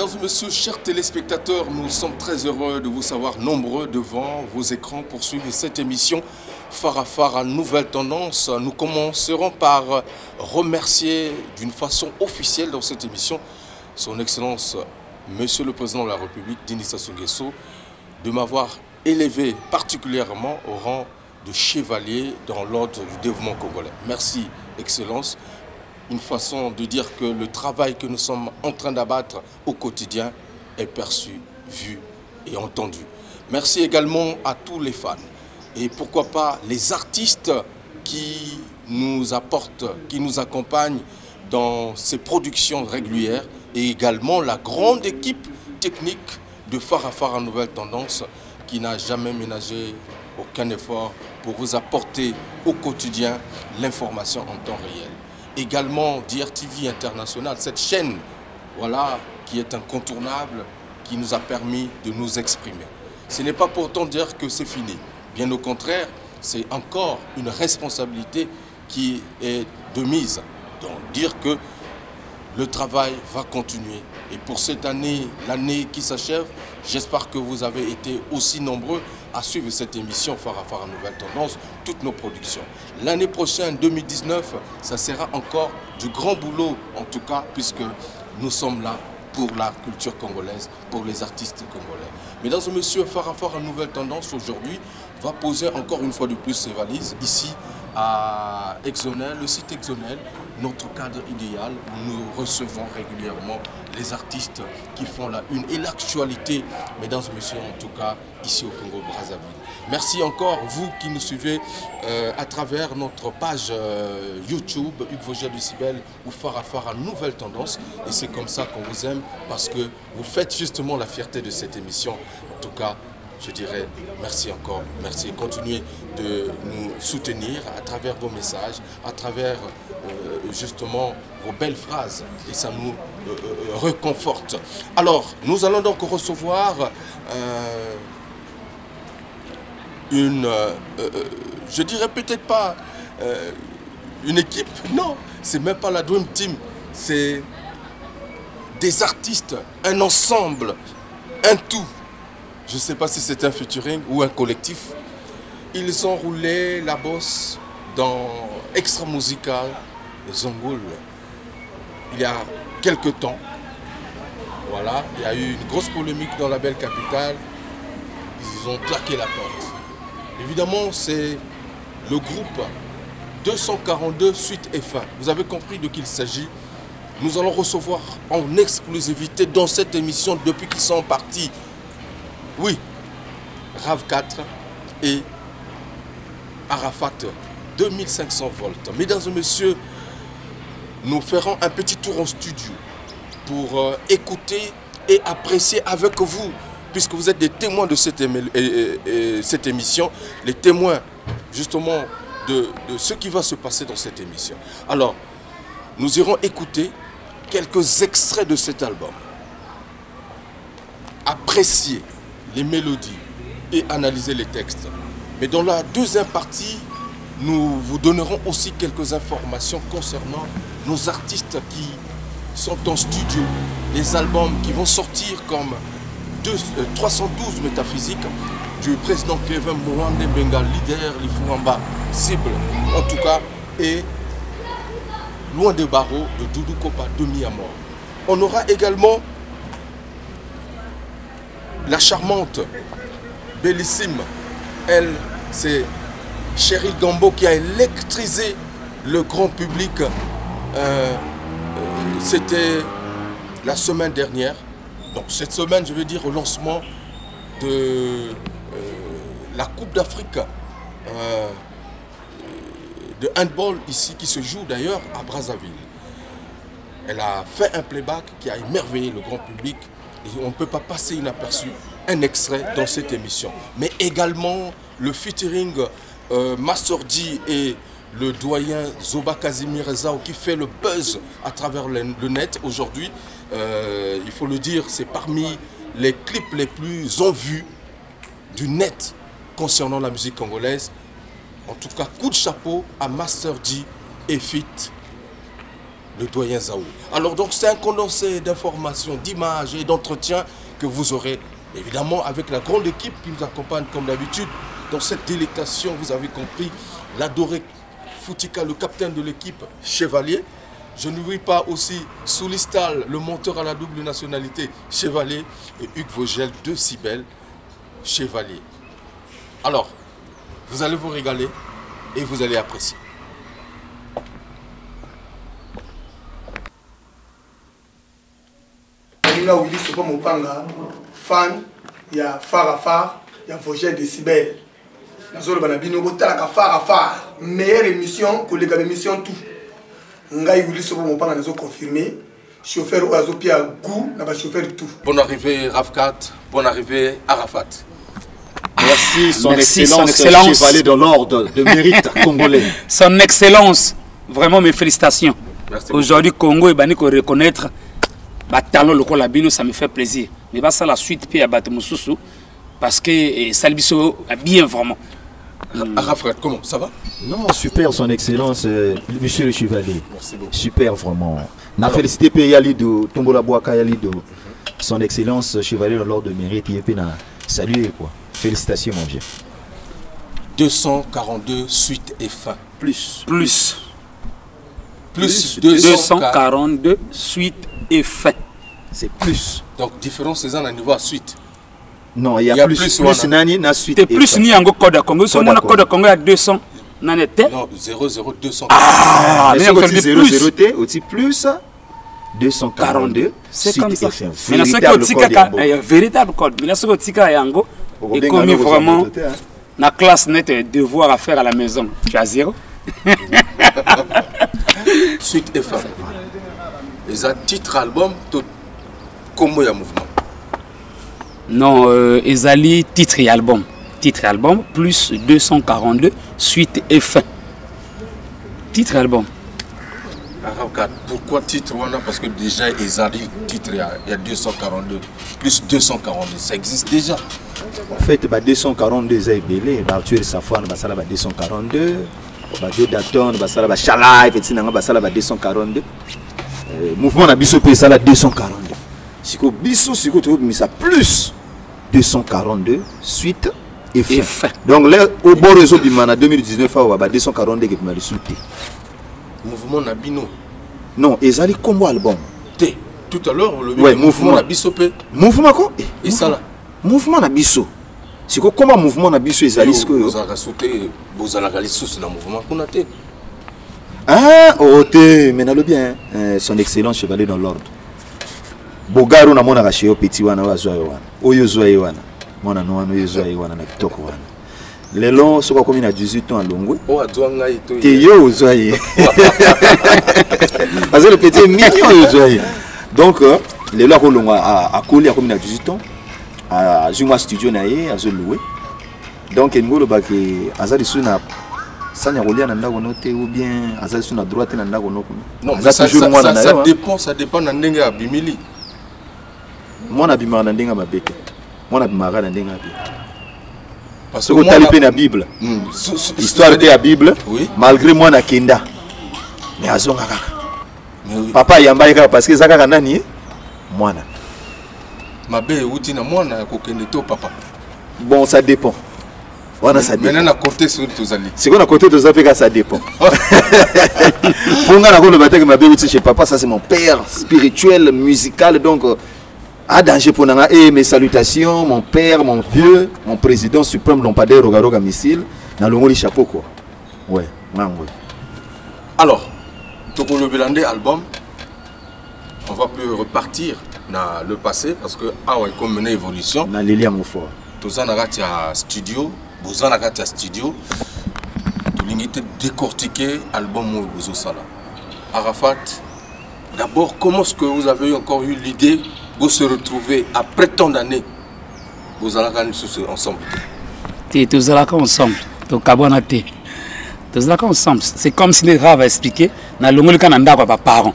Mesdames et messieurs, chers téléspectateurs, nous sommes très heureux de vous savoir nombreux devant vos écrans pour suivre cette émission Phare à Phare à Nouvelle Tendance. Nous commencerons par remercier d'une façon officielle dans cette émission son Excellence Monsieur le Président de la République, Denis Sassou Nguesso, de m'avoir élevé particulièrement au rang de chevalier dans l'ordre du développement congolais. Merci, Excellence. Une façon de dire que le travail que nous sommes en train d'abattre au quotidien est perçu, vu et entendu. Merci également à tous les fans et pourquoi pas les artistes qui nous apportent, qui nous accompagnent dans ces productions régulières et également la grande équipe technique de Phare à Phare à Nouvelle Tendance qui n'a jamais ménagé aucun effort pour vous apporter au quotidien l'information en temps réel. Également DRTV International, cette chaîne voilà, qui est incontournable, qui nous a permis de nous exprimer. Ce n'est pas pourtant dire que c'est fini. Bien au contraire, c'est encore une responsabilité qui est de mise. Donc dire que le travail va continuer. Et pour cette année, l'année qui s'achève, j'espère que vous avez été aussi nombreux à suivre cette émission Phare à Phare à Nouvelle Tendance, toutes nos productions. L'année prochaine, 2019, ça sera encore du grand boulot, en tout cas, puisque nous sommes là pour la culture congolaise, pour les artistes congolais. Mesdames et messieurs, Phare à Phare à Nouvelle Tendance, aujourd'hui, va poser encore une fois de plus ses valises, ici, à Exonel, le site Exonel, notre cadre idéal où nous recevons régulièrement les artistes qui font la une et l'actualité, mesdames et messieurs, en tout cas, ici au Congo-Brazzaville. Merci encore, vous qui nous suivez à travers notre page YouTube, Hugues Vogel du Cibel ou Phare à Phare à Nouvelle Tendance. Et c'est comme ça qu'on vous aime parce que vous faites justement la fierté de cette émission. En tout cas, je dirais merci encore, merci. Continuez de nous soutenir à travers vos messages, à travers justement vos belles phrases et ça nous réconforte. Alors, nous allons donc recevoir je dirais peut-être pas une équipe, non, c'est même pas la Dream Team, c'est des artistes, un ensemble, un tout. Je ne sais pas si c'est un featuring ou un collectif. Ils ont roulé la bosse dans Extra Musical Zongoul il y a quelques temps. Voilà, il y a eu une grosse polémique dans la belle capitale. Ils ont claqué la porte. Évidemment, c'est le groupe 242 Suite F1. Vous avez compris de qui il s'agit. Nous allons recevoir en exclusivité dans cette émission depuis qu'ils sont partis. Oui, RAV 4 et Arafat 2500 volts. Mesdames et messieurs, nous ferons un petit tour en studio pour écouter et apprécier avec vous, puisque vous êtes des témoins de cette émission, les témoins justement de ce qui va se passer dans cette émission. Alors, nous irons écouter quelques extraits de cet album, apprécier les mélodies et analyser les textes. Mais dans la deuxième partie, nous vous donnerons aussi quelques informations concernant nos artistes qui sont en studio, les albums qui vont sortir comme 312 métaphysiques du président Kevin Mwande Benga, leader, Lifuramba, cible en tout cas, et Loin des barreaux de Doudou Kopa, demi à mort. On aura également la charmante, bellissime, elle, c'est Cheryl Gambo qui a électrisé le grand public. C'était la semaine dernière. Donc cette semaine, je veux dire, au lancement de la Coupe d'Afrique de handball ici, qui se joue d'ailleurs à Brazzaville. Elle a fait un playback qui a émerveillé le grand public. Et on ne peut pas passer inaperçu un extrait dans cette émission. Mais également le featuring Master D et le doyen Zoba Kazimir Ezao qui fait le buzz à travers le net aujourd'hui. Il faut le dire, c'est parmi les clips les plus en vue du net concernant la musique congolaise. En tout cas, coup de chapeau à Master D et Fit le doyen Zaou. Alors donc c'est un condensé d'informations, d'images et d'entretiens que vous aurez évidemment avec la grande équipe qui nous accompagne comme d'habitude dans cette délectation. Vous avez compris, l'adoré Foutika, le capitaine de l'équipe Chevalier. Je n'oublie pas aussi Soulistal, le monteur à la double nationalité Chevalier, et Hugues Vogel de Cybèle Chevalier. Alors, vous allez vous régaler et vous allez apprécier. Là où il se mon panga, fan, il y a Farafar, il y a Vogel de Cybèle. La zone banabino botalaka Farafar, meilleure émission que les émissions tout. Ngai wuli sobo mon panga nazo confirmé. Chauffeur oazo pia goût, na ba chauffeur tout. Bonne arrivée Rafkat, bonne arrivée Arafat. Merci, son Merci, son excellence, excellence. chevalier de l'ordre de mérite congolais. Son excellence, vraiment mes félicitations. Aujourd'hui, Congo est banni qu'on reconnaître talent local labino, ça me fait plaisir. Mais bah, ça la suite puis à Batemoussousou parce que Salbiso a bien vraiment. Arafat, comment ça va? Non, super, son excellence, monsieur le chevalier. Merci beaucoup. Super, vraiment. Na félicité pe yali de Tombola Boaka yali de son excellence, chevalier de l'ordre de mérite. Il est na saluer quoi. Félicitations, mon vieux. 242 suite et fin. Plus 242 suite et fin. C'est plus. Donc différence c'est un niveau à suite. Non, il y a plus nani na suite. C'est plus ni en code Congo. Si on a code Congo à 200, n'en était. Non, 00200. Ah, mais on aussi 00 T, aussi plus 242. C'est comme ça. Mais il y a un véritable code. Mais là, ce que tu as yango, et comme vraiment, la classe nette devoir à faire à la maison. Tu as 0. Suite et fin. Et ça titre album, tout comment il y a mouvement. Non, Ezali titre et album. Titre et album plus 242 suite et fin. Titre et album. Pourquoi titre? Parce que déjà Ezali titre il y a 242 plus 242, ça existe déjà. En fait, 242 est belé. Arthur Safwan, ça 242. Joe Daton, ça va Chalai, ça 242. Mouvement na biso ça 242. Si ko biso si ko tu ça plus 242 suite et fin. Donc là au bon réseau du mana 2019 va 242 qui m'a sauté. Mouvement na bino. Non, ezali combo album. Tout à l'heure le mouvement na biso pe. Mouvement quoi? Et ça là. Mouvement na biso. C'est quoi comment mouvement na biso ezali ce que vous avez sauté, vous allez aller sous le mouvement qu'on a té. Ah, oh té, mais le bien, son excellence chevalier dans l'ordre. Bogaro na mona kashio petit wana wazwa wana. Oyo zwa wana. Mona no wana oyo zwa wana na kitoko wana. Lelo soko komi na 18 ans à Longwe. Oh adwa ngai to. Te yo zwa ye. Parce que le petit mignon yo zwa ye. Donc lelo ko longwa a koli a komi na 18 ans. À Zuma studio na ye azo louer. Donc ngolo ba ke azali suna sanya kolia na ndako note ou bien azali suna droite na ndako noko. Non, ça dépend na ndenge ya bimili. Moi na bimara na ndenge mabete. Moi na bimara na ndenge abi. Parce que moi talipé na Bible. Histoire de la Bible. Oui. Malgré moi na kenda. Mais azonga kaka. Papa yamba kaka parce que zaka nani mwana. Mabe uti na mwana ko kende to papa. Bon, ça dépend. Voilà, ça dépend. Maintenant, à côté sur tous les. C'est qu'on a côté de ça, ça dépend. Pour nga na ko le bateau que ma belle chez papa, ça c'est mon père spirituel, musical, donc à danger pour nga. Et mes salutations, mon père, mon vieux, mon président suprême, Lompade Rogaroga Missile, na longo li chapeau quoi. Ouais, mango. Alors, Toko le Belandé album, on va plus repartir dans le passé parce que ah ouais, comme une évolution. Na Lilia Mofo. Tous en a studio. Vous en avez un studio, vous avez décortiqué l'album Sala. Arafat, d'abord, comment est-ce que vous avez encore eu l'idée de se retrouver après tant d'années? Vous allez ensemble. Tous allez ensemble. Tous allez ensemble. C'est comme si les gars expliqué. Na longoli kananda kwa parents.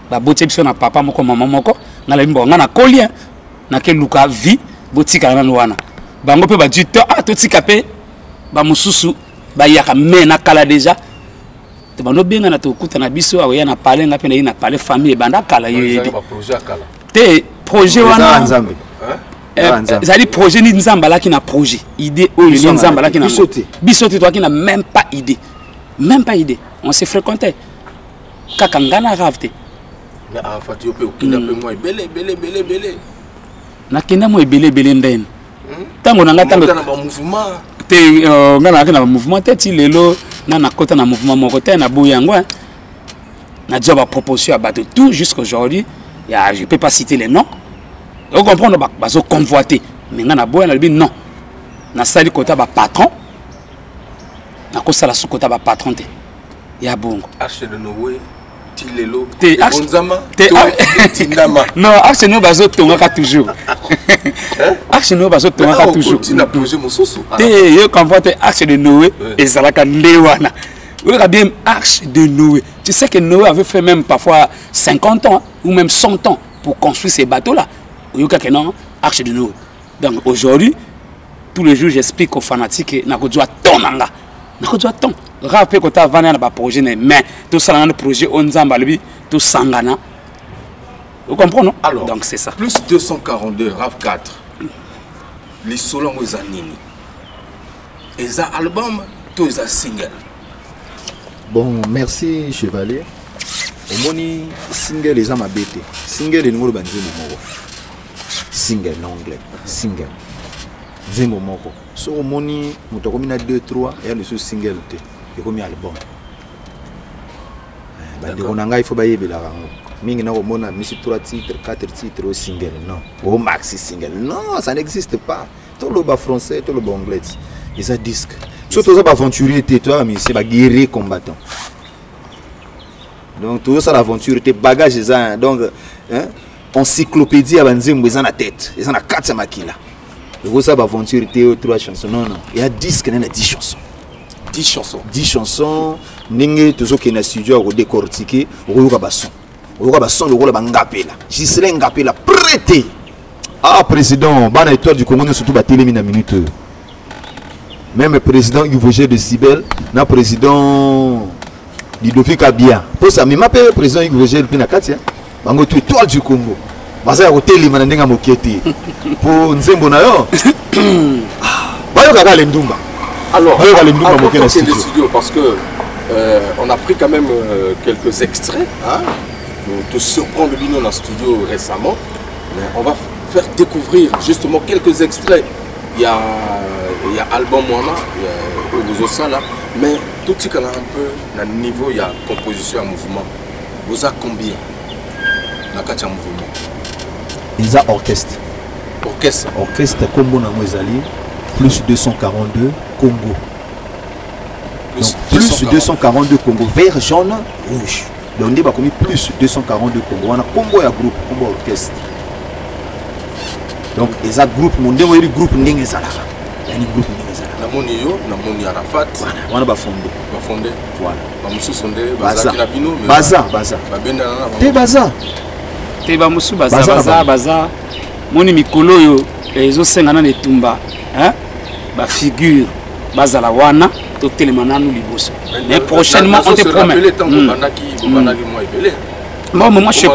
Ba botie biso na papa moko maman moko. Na la mbonga na colien. Na ke luka vie botika na wana. Bango pe ba du temps ah to tika pe ba mususu ba yaka mena kala déjà bato bano benga na tokuta na biso awe na parler nga pe na parler famille banda kala yo te projet wana nzambe zali projet ni nzamba la ki na projet idée oyo ni nzamba la ki na bisote toi qui n'a même pas idée on se fréquentait kaka ngana ravte mais en fait yo pe okina pe moi belé na kenda moi belé ndene tango na ngata na mouvement te ngana na mouvement te ti lelo na kota na mouvement moko te na boyango na job proposition à bateau tout jusqu'aujourd'hui je peux pas citer les noms. Vous comprenez, bazo convoité. Mais ngana boya na libi non. Na sali kota ba patron. Na ko sala sukota ba patron te. Ya bongo. Arche de Noé, Tilelo, te Bonzama, Tindama. Non, arche no bazo tongaka toujours. Arche no bazo tongaka toujours. Tu n'as projet mosusu. Te yo convoité arche de Noé et zalaka ndewana. Vous avez bien arche de Noé. Tu sais que Noé avait fait même parfois 50 ans ou même 100 ans pour construire ces bateaux-là. Vous avez non, arche de Noé. Donc aujourd'hui, tous les jours, j'explique aux fanatiques que nous devons ton. Rappelez que tu as un projet, mais tout ça, un projet, on a tout sangana. Vous comprenez? Alors, donc c'est ça. Plus 242, RAV 4. Les solons aux anini. Et ça album, tous les singles. Bon, merci Chevalier. Au moni single les âmes abêtées. Single les nouveaux bandits moko. Single en anglais. Single. Zemo moko. So au moni, muto komina 2-3 et le single te. Et comme album. Bandi konanga il faut bailler bela rango. Mingi na komona misi 3 titres, 4 titres au single non. Au maxi single. Non, ça n'existe pas. Tout le bas français, tout le bas anglais. Et ça disque. Surtout ça aventurier toi mais c'est pas guerrier combattant. Donc tout ça l'aventure tes bagages ça donc hein encyclopédie à banzembo ils en a tête ils en a 4 makila. Donc ça aventure 3 chansons non il y a 10 qu'il y a 10 chansons. 10 chansons ninge toujours qui na studio au décortiquer au son le rôle bangapela. Giselin ngapela prêté. Ah président bana étoile du Congo surtout ba télé na minute. Même le président Yves de Sibel, le président Ludovic Abia. Pour ça, même le président Yves de Katia, il est étoile du Congo. Il y a un hôtel qui est moquette. Pour Nzembo Nayo. Alors, parce que on a pris quand même quelques extraits hein, pour te surprendre dans le studio récemment. Mais on va faire découvrir justement quelques extraits. Il y a album Moana, il y a ça là, mais tout ce qu'on a un peu dans le niveau, il y a composition en mouvement. Vous avez combien dans le mouvement? Ils ont orchestre. Orchestre Combo na Moizali, plus 242 Congo. Donc plus 242 Congo, vert, jaune, rouge. Donc on a commis plus 242 Congo. On a Congo et groupe, Congo orchestre. Donc les groupes mondiaux, il y a des groupes qui sont là. Il y a des groupes qui sont là. Namoni Arafat. On a fondé. Voilà. Baza. Te bamusu baza. Moni mikolo yo ezo sengana ne tumba. Hein? Ba figure bazala wana to telemana nous liboso. Mais prochainement on te promet. Moi je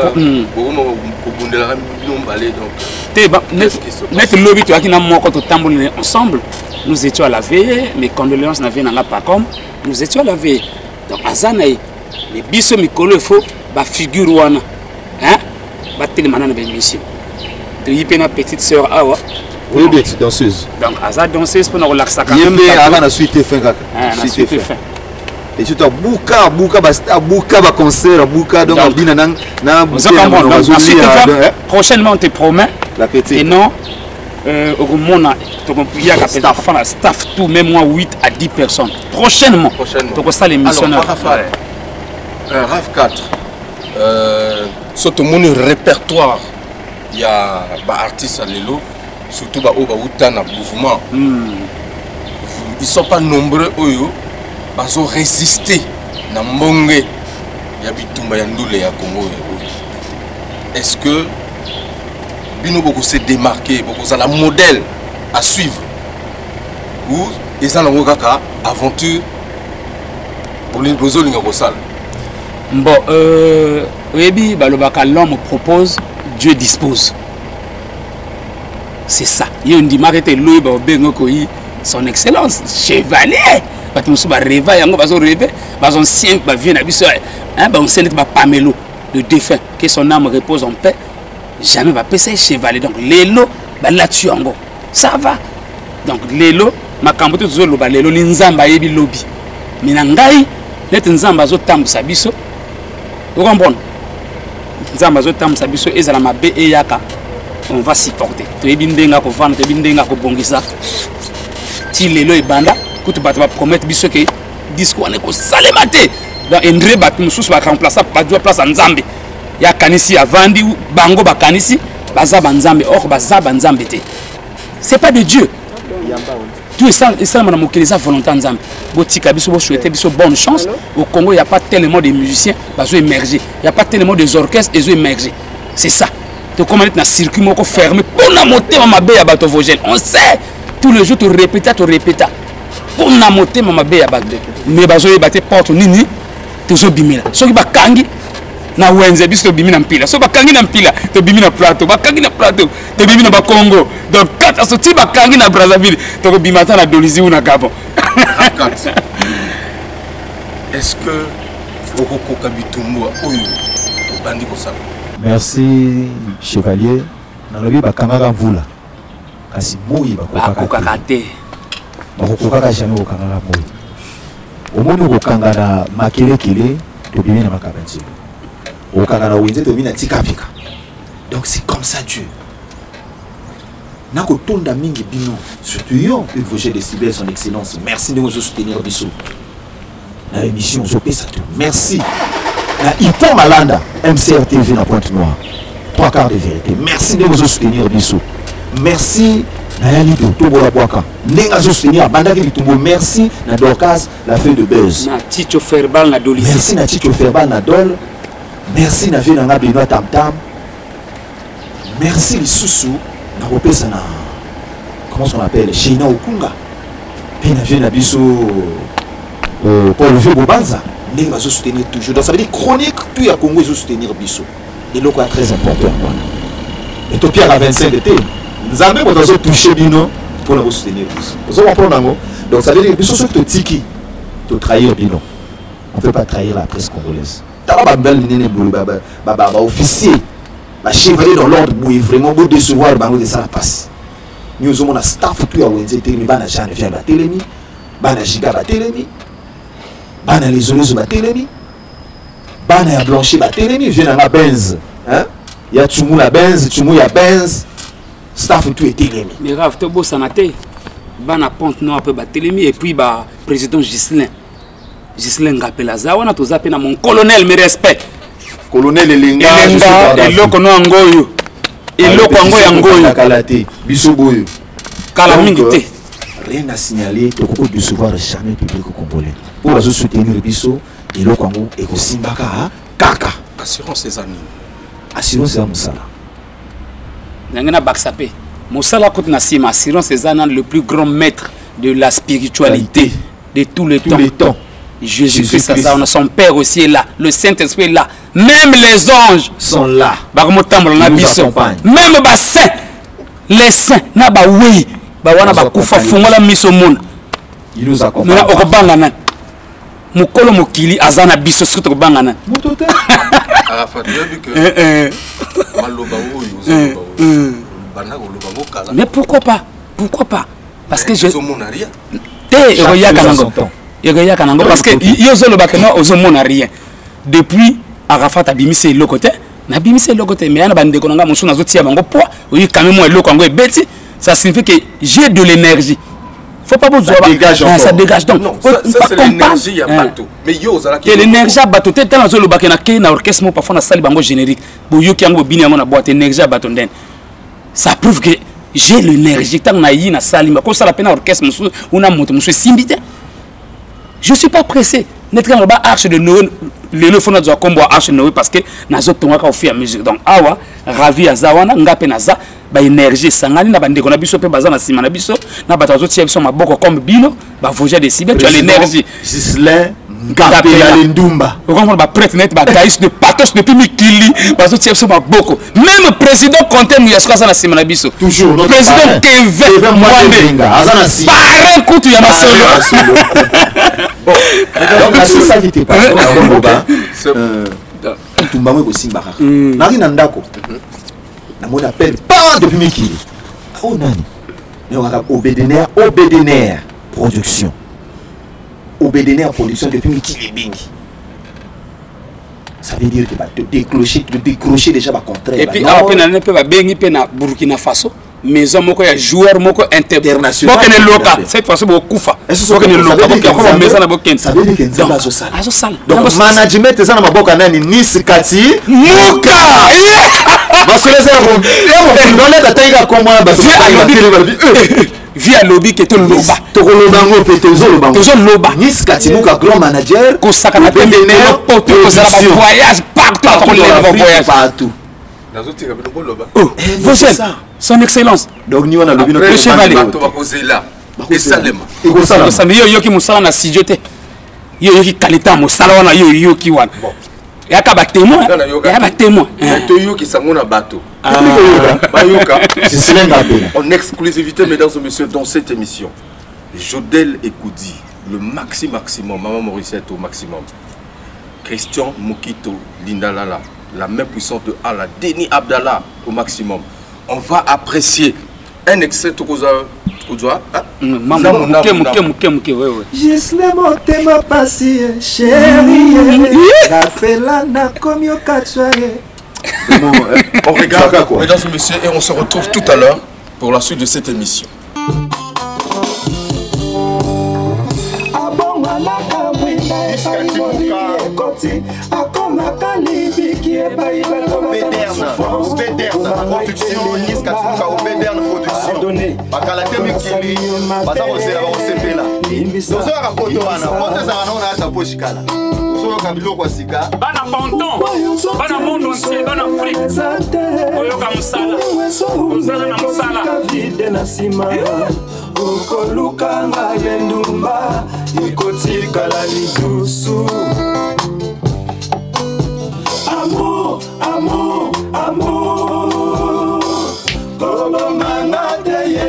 Net lobby tu as qui n'a moko to tambouriner ensemble. Nous étions à la veille, mes condoléances n'avaient pas comme nous étions à la veille. Donc azanaï les biso mikolo faut ba figure wana. Hein? Ba telemana na mission. De yipena petite sœur awa. Oui, petite danseuse. Donc azad danseuse pour nous relaxer quand même. Avant la suite fin kaka. Suite fin. Et tu as bouka concert bouka donc bina na prochainement on te promet la petite et non au mona il y a staff tout même moi 8 à 10 personnes prochainement donc ça l'émission RAV 4 surtout mon répertoire il y a ba artistes à l'élo surtout ba outa na mouvement ils sont pas nombreux oyo bazo résister na mbonge ya bitumba ya ndule ya Congo. Est-ce que bino boko se démarquer boko za la modèle à suivre ou ils ont kaka aventure bozolinga kosala. Bon, Rebi, balobaka l'homme propose, Dieu dispose. C'est ça. Il y a une dimarque qui est loué, son excellence, chevalier. Parce que nous sommes rêvés, nous sommes rêvés, nous anciens viennent à Pamelo, le défunt, que son âme repose en paix. Jamais va passer chevalier. Donc, l'élo, là-dessus en gros. Ça va. Donc, l'élo, ma cambote, l'élo, l'inzamba, yebi lobby. Mais nangai, net nzamba zo tambu sabiso. Vous comprenez? Nzamba zo tambu sabiso, ezala mabe e yaka. On va supporter. Tu es bindenga ko vendre, tu es bindenga ko bongisa. Ti lelo ibanda, kutu batu ba promettre biso ke discours ne ko salemate. Dans Endre batu mususu ba remplacer ba dua place nzambe. Ya kanisi avandi bango ba kanisi baza banzambe or baza banzambe te. C'est pas de Dieu. Tout ça madame mokeleza volonté nzambe. Botika biso bo souhaiter biso bonne chance. Au Congo, il y a pas tellement de musiciens bazo émerger. Il y a pas tellement de orchestres et zo émerger. C'est ça. Tu commences dans un circuit fermé pour la montée ma baie à bateau Vogel. On sait tous les jours tu répètes. Pour la montée ma baie à bateau. Mais bazo y battre porte nini tu so bimila. So ki bakangi na wenze biso bimi na mpila. So bakangi na mpila to bimi na plateau. Bakangi na plateau to bimi na Congo. Donc quand so ti bakangi na Brazzaville to ko bimata na Dolizi ou na Gabon. Est-ce que Okoko Kabitumwa oyo bandi ko sala? Merci chevalier. Nalobi bakangaka mvula. Kasi moyi bakokaka te. Bakokaka jamais okangaka moyi. Omoni okanga na makelekele to bimi na makabanzi. Okanga na wenze to bimi na tikapika. Donc c'est comme ça Dieu. Nako tonda mingi bino. Surtout yo, le Vosges de Cybèle son excellence. Merci de nous soutenir biso. Na émission je ça tout. Merci. Na Ipo Malanda, MCR TV na Pointe Noire. 3 quarts de vérité. Merci de nous soutenir biso. Merci na Yali de Tobola Boaka. Nenga soutenir Bandaki Bitumbo. Merci na Dorcas la feuille de buzz. Na Ticho Ferbal na Dolici. Merci na Ticho Ferbal na Dol. Merci na Venanga Benoît Tam Tam. Merci les Soussou na Ropesa na comment on appelle China Okunga. Puis na Vena Biso Paul Vieux Bobanza. Ils vont soutenir toujours. Donc ça veut dire chronique, tout y a Congo, ils vont soutenir Bisso. Et le quoi très important. Et tout Pierre à 25 d'été. Nous avons touché Bino pour nous soutenir Bisso. Vous allez comprendre. Donc ça veut dire que Bisso, c'est tout tiki, tout trahir Bino. On ne peut pas trahir la presse congolaise. T'as bel officier, la chevalier dans l'ordre, vous vraiment beau décevoir le bango de ça la passe. Nous avons un staff tout à Wenze, Bana Jeanne vient à Télémi, Bana Giga à Télémi. Bana les zones batelemi, bana ya blanchi batelemi, vient dans la benz, hein? Il y a Tchumou la benz, Tchumou ya benz, staff tout est télémi. Mais grave, tu beau sanate, bana Ponte Noire peu batelemi et puis bah président Gislain Ngapelaza, on a tous appelé mon colonel, mes respects. Colonel Elenga, et loko no angoyo, et loko angoyo kalate, bisoboyo, kalamingité. Rien à signaler, tu peux décevoir jamais le public congolais. Pour soutenir Bisso, et le Congo et au Simbaka, Kaka. Assurance ses amis. Assurance ses Moussala. Nangana Baksapé. Moussala Kout Nassima, assurance ses amis, le plus grand maître de la spiritualité de tous les temps. Jésus-Christ, on a son Père aussi est là, le Saint-Esprit est là. Même les anges sont là. Même les saints, les saints, oui. Il nous accompagne. Mukolo mokili azana biso soto bangana. Mutote. Arafat dit que maloba oyo bana koloba ngokala. Mais pourquoi pas? Pourquoi pas? Parce que je mona rien. Té roya kanango. Roya kanango parce que yozo lo bakeno ozo mona rien. Depuis Arafat abimise le côté, na bimise le côté mais ana bande konanga musu nazo tia bango poids, oui quand même moi le kongo ebeti, ça signifie que j'ai de l'énergie. Faut pas vous ça dégage donc. Non, ça c'est l'énergie, il y a bateau. Mais yo ça qui l'énergie à bateau tellement dans le bakena ke na orchestre parfois na salle bango générique. Bo yo ki yango bini yango na boîte énergie à bateau nden. Ça prouve que j'ai l'énergie tant na yi na salle ma ko ça la peine orchestre musu una moto musu simbité. Je suis pas pressé. N'être pas ba arche de Noé le fona doit combo arche de Noé parce que nazo tonga ka ofia musique. Donc awa ravi azawana ngape naza ba énergie sangani na bande kona biso pe bazana sima na biso na batazo tia biso maboko comme bino ba Vosges de Cybèle tu as l'énergie Gislain Ngapela Ndumba. Vous comprenez, bah prêtre net, bah taïs de patos depuis Mikili, bah tout ça m'a beaucoup. Même président Conté Mouyaska ça na semana biso. Toujours. Président Kevin Mwande. Parrain contre Yamasolo. Bon, donc c'est ça qui était pas. Tout le monde aussi baraka. Nari nandako. Na mon appel pas depuis Mikili. Oh nani. Mais on a Obédener production. Obédener production depuis Mikili Bengi. Ça veut dire que te décrocher déjà ma contraire. Et puis après on peut pas bengi pe na Burkina Faso. Maison moko ya joueur moko international. Bokene loka. Cette fois-ci bokufa. Bokene loka. Bokene maison na bokene. Ça veut dire que nzamba zo sala. Azo sala. Donc management ça na maboka nani Nice Kati Muka. Basoleza ko. On a taïga comment ba via lobby que to loba. To loba ngo pe tezo loba. Tezo loba. Nice Kati Muka grand manager ko sakana tembe poto ko za voyage partout pour les voyages partout. Oh, vous êtes son excellence. Donc nous on a le chevalier. Et Salema. Ça me yo ki musala na sijote. Yo ki kalita musala wana yo ki wana. Et akaba témoin. Et akaba témoin. To yo ki sangona bateau. En exclusivité, mesdames et messieurs, dans cette émission, Jodel Ekoudi, le maximum, Maman Morissette au maximum. Christian Mokito, Linda Lala, la main puissante de Allah, Denis Abdallah au maximum. On va apprécier un extrait de Kouzwa. Gisle motema pasi chérie, rappela na komio katsoye. On regarde, mesdames et messieurs, et on se retrouve tout à l'heure pour la suite de cette émission. Bana Ponton, bana monde entier, bana Afrique. Oyoka musala. Musala na musala. Ukoluka ngalendumba ikotika la lisusu. Amour, amour, amour. Kobo mangate ye.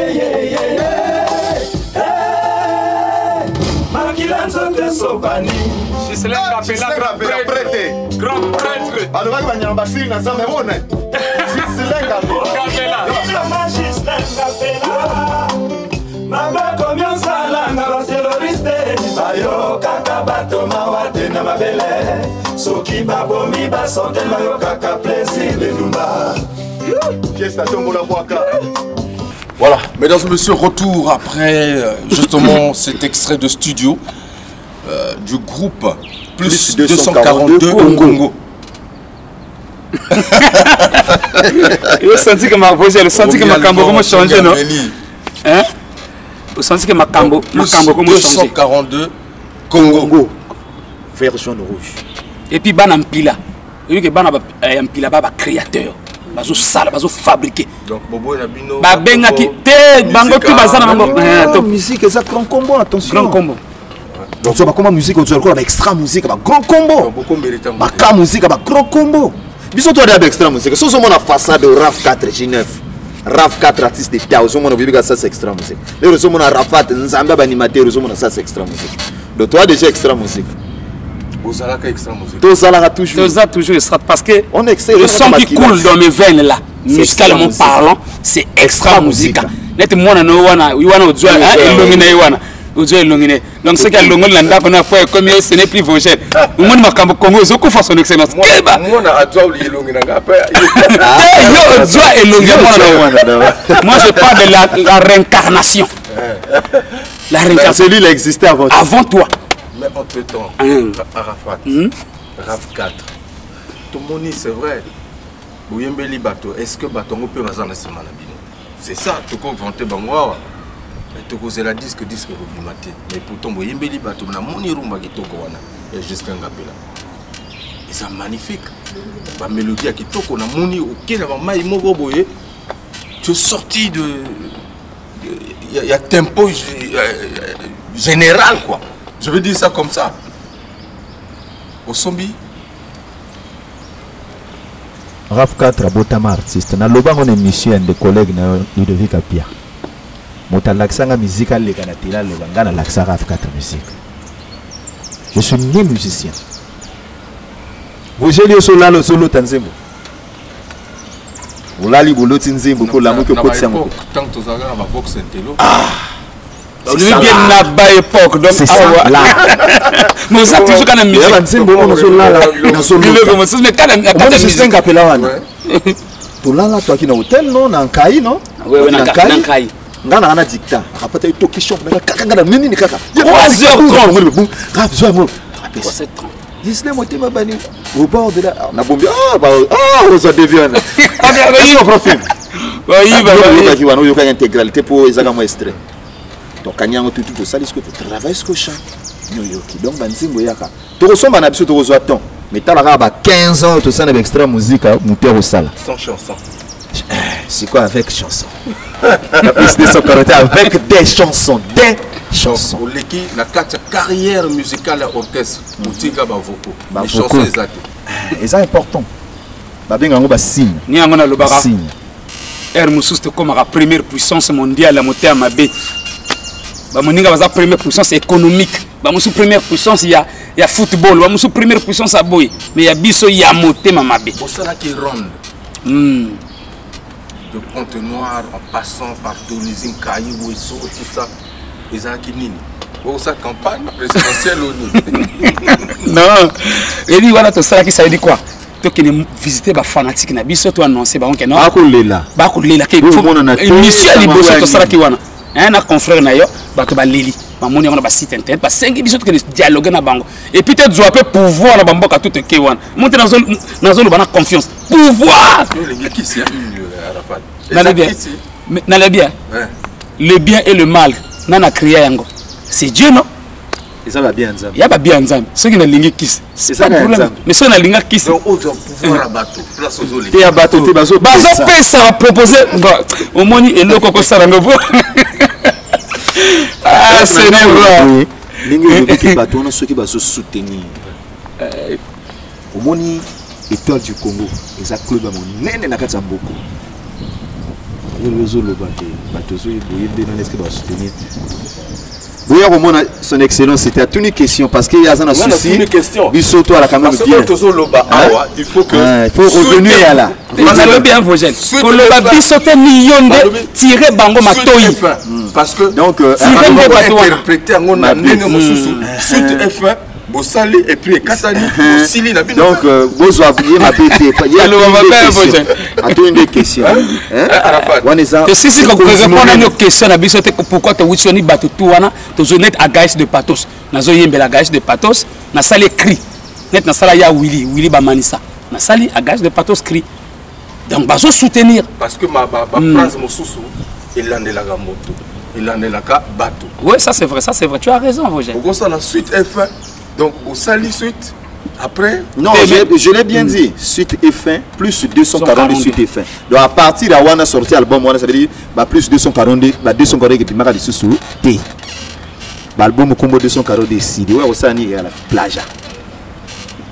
Makilanzo te sopani. Gisle Ngapela prêtre. Grand prêtre. Balobaki banyamba siri na zambe mona. Gisle Ngapela. Gisle Ngapela. Mama combien salanga ba terroriste. Bayo kaka bato mawate na mabele. Soki babomi ba sontel bayo kaka plaisir de lumba. Fiesta tombola boaka. Voilà, mesdames et messieurs, retour après justement cet extrait de studio du groupe Plus 242 Congo. Vous sentez que ma voix, le senti que ma cambo comment changer, non? Hein? Vous sentez que ma cambo comment changer? 242 Congo. Vert, jaune, rouge. Et puis ban empila. Vous que ban empila ba créateur. Bazo sala, bazo fabriquer. Donc bobo na bino. Ba benga ki te bango tu bazana bango. Musique ça grand combo, attention. Grand combo. Donc ça va comme musique on avec extra musique avec grand combo. Beaucoup méritant. Ba ka musique avec grand combo. Biso toi avec extra musique. So mon façade de RAF 4 G9. RAF 4 artiste de Pia, so mon bibi ça c'est extra musique. Le so mon Rafat Nzamba animateur, so mon ça c'est extra musique. Donc toi déjà extra musique. Ozalaka extra musique. Tozalaka toujours. Tozalaka toujours extra parce que on excès le son qui coule dans mes veines là, musicalement parlant, c'est extra musique. Net moi no wana ozwa elongina wana. Ozwa elongina. Donc ce qu'il longo landa qu'on a fait comme ce n'est plus vogel. Moi makambo Congo ezoko fa son excellence. Keba. Moi na atwa elongina ngapa. Yo ozwa elongina moi. Moi je parle de la réincarnation. La réincarnation. Celui il a existé avant toi. Avant toi. Mais entre temps, Arafat, RAF 4, tout le monde c'est vrai. Bouyembeli bateau, est-ce que bateau peut bazar na simana bino? C'est ça, tout qu'on vantait bangoa. Mais tout qu'on la disque reblimaté. Mais pourtant bouyembeli bateau na moni rumba qui toko wana. Et Justin Ngapela. Et c'est magnifique. La mélodie qui toko na moni ok na mai moko boye. Tu es sorti de il y a tempo général quoi. Je veux dire ça comme ça. au Sombi. Raf 4 Botama artiste. Na loba on émission de collègues na Ludovic Apia. Mota laksanga musique à l'éganatila loba na laksa Raf 4 musique. Je suis né musicien. Vous j'ai lu sur la solo tanzembo. Vous l'allez bolo tanzembo ko la mo ko kotsango. Tant que tu as ma vox intello. On est bien na ba époque donc awa là. Nous ça toujours quand même musique. Tanzembo on sur là na solo. Mais quand même pas de musique appelé wana. To là là toi qui na hôtel non na Nkai non? Oui na Nkai. Ngana ana dictat. Après tu question mais kaka ngana nini ni kaka. 3h30. Grave zo mo. 3h30. Disney moté ma bani au bord de la on a bombé on ça devient on profite oui bah qui va nous yoka intégralité pour ezaka mo extrait donc kanyango tout ça disque pour travailler ce cochon yoki donc banzimbo yaka to resomba na biso to rezo temps mais talaka ba 15 ans tout ça na extrait musique moteur au sala sans chanson. C'est quoi avec chanson? La plus de 140 avec des chansons, des chansons. Pour l'équipe, la carrière musicale à orchestre, Moutiga Bavoko. Les chansons exactes. Et ça important. Babenga ngo ba signe. Ni angona lo bara. Signe. Air Moussous te comme la première puissance mondiale à monter à Mabé. Ba moninga baza première puissance économique. Ba Moussou première puissance il y a football, ba Moussou première puissance à boy. Mais il y a biso ya monter Mabé. Pour ça là qui ronde. De Ponte Noire en passant par Toulouse, Caillou, Ouesso, tout ça. Ils ont qui nini. Pour ça campagne présidentielle ou non. Et lui voilà tout ça qui ça veut dire quoi? Toi qui ne visiter ba fanatique na biso to annoncer ba on que non. Ba ko lela ke émission liboso to ça qui wana. Un confrère na yo ba to ba leli. Ba moni on ba site internet ba 5 biso to que dialogue na bango. Et peut-être zo peu pouvoir na bamboka tout ke wana. Monter na zone ba na confiance. Pouvoir. Le bien. Le bien et le mal. Nana créé yango. C'est Dieu non? Et ça va bien ensemble. Il y a pas bien ensemble. Ceux qui n'ont pas kiss. C'est ça le problème. Mais ceux qui n'ont pas kiss. Donc autre pouvoir à bateau. Place aux olés. Et à bateau, t'es bateau. Bateau ça va proposer. Au moins il est coco ça rango. Ah c'est vrai. Lingue qui bateau on ceux qui va se soutenir. Au moins étoile du Congo. Et ça club à mon nene na Katsamboko. Oui, son excellence, c'était à toute une question parce qu'il y a un souci. Bissoto à la caméra. Il faut que. Il faut revenir à là. Vous avez bien vos jeunes. Pour le Bissoto million de tirer bango matoyi. Parce que. Donc, interpréter en suite F1. Bosali et puis Kassani, Bosili na bino. Donc, vous avez ma bête. Il y a une question. Si quand vous répondez à nos questions, pourquoi tu as dit que tu as net à Gaïs de Pathos. Nous avons la Gaïs de Pathos. Nous avons écrit. Net na ya Willy Bamanissa. Nous avons à Gaïs de Pathos cri. Donc, nous soutenir. Parce que ma phrase, mon sous, il en est la moto. Il en est la bateau. Oui, ça c'est vrai, Tu as raison, Roger. Pour ça, la suite F1. Donc, au sali suite, après... Non, je l'ai bien dit. Suite F1, plus 240 de suite F1. Donc, à partir de on a sorti l'album, ça veut dire plus 240, 240 et puis je suis sous T. L'album combo 240 ici. Ouais, au Sani et à la plage.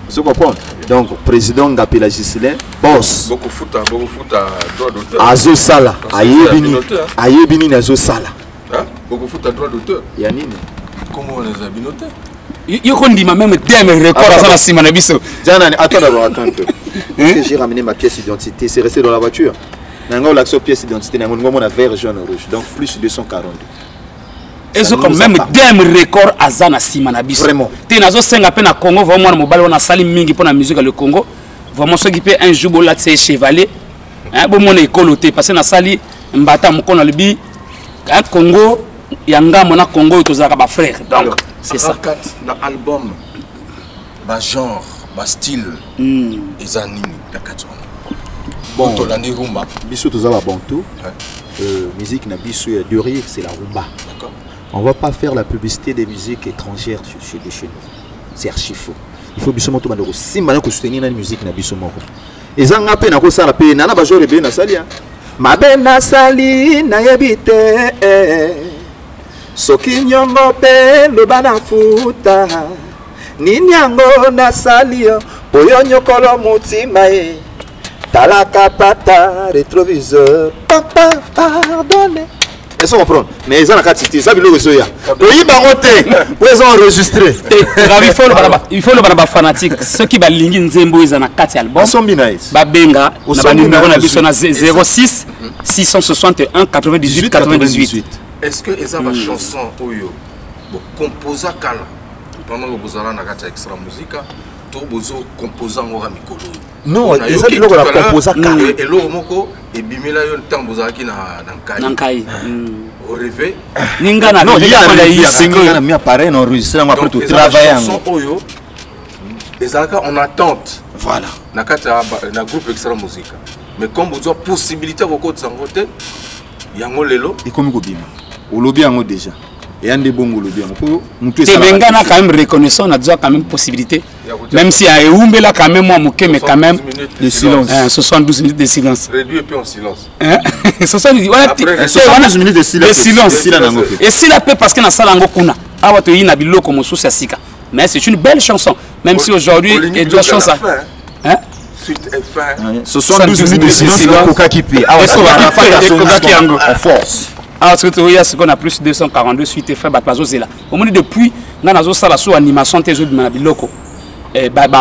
Vous comprenez? Donc, président Ngapela Gislain, boss. Beaucoup foot à droit d'auteur. Azo Sala. Ayebini Nazo Sala. Beaucoup foot à droit d'auteur. Yanine. Comment on les a binotés? Il dit même des records à la Simone Bisso. Attends d'abord, attends un peu. J'ai ramené ma pièce d'identité, c'est resté dans la voiture. Nango l'action pièce d'identité, on a vert, jaune, rouge. Donc plus 240. Et ce quand même des records à Zana Simone Bisso. Vraiment. Tu as 5 à peine à Congo, vraiment mobile on a sali mingi pour la musique le Congo. Vraiment ceux qui peut un jour là c'est chevalier. Hein bon mon école parce que na sali mbata mukona libi Congo yanga mona Congo et tous ba frère. Donc c'est ça. Dans l'album, bas genre, bas style, et zanini, d'accord. Bon, tu l'as dit rumba. Bissou tous à Bantou. Musique na bissou de rire, c'est la rumba. D'accord. On va pas faire la publicité des musiques étrangères chez nous. C'est archi faux. Il faut bissou moto mandoro. Si maintenant que soutenir la musique na bissou moko. Et ça n'a pas na ko sala pe nana ba jore be na salia. Ma ben na sali na yebite. Soki nyongo pe lo bana futa nini yango nasali yo oyo nyokolo mutima e talaka pata rétroviseur papa pardonne. Est-ce qu'on comprend? Mais ils ont la carte, ça biloko soya. Oui, bangote, pour ils ont enregistré. Il faut le baraba fanatique. Ceux qui balingi nzembo ils ont la carte album. Ba benga na ba numéro na biso na 06 661 98 98. Est-ce que ils ont la chanson oyo bo composa kala pendant que vous allez na carte extra musique to bozo composant ngora mikolo. Non, ils ont biloko la composa kala. Et lo moko et bimela yo ntango bozalaki na Nankai. Au rêve. Ningana non, il y a un mi appareil enregistré après tout travail oyo. Les en attente. Voilà. Na groupe extra musique. Mais comme vous avez possibilité de côté sangote, yango lelo et comme gobima. Au lobby yango déjà. Et un des bons lobby yango. C'est Bengana quand même reconnaissant, on a déjà quand même possibilité. Même si à Eumbe là quand même moi mouké mais quand même de silence. 72 minutes de silence. Réduit et puis en silence. 72 minutes de silence. Et s'il a peu parce que na salango kuna. Awa to yina biloko mosusu sika. Mais c'est une belle chanson même si aujourd'hui il doit chanter ça. Hein? Suite F1. 72 minutes de silence Coca qui paye. Ah Coca qui en force. Alors, ce qu'on a plus de 242 suites et fait là. Au moins depuis, nous avons fait la animation de Biloko.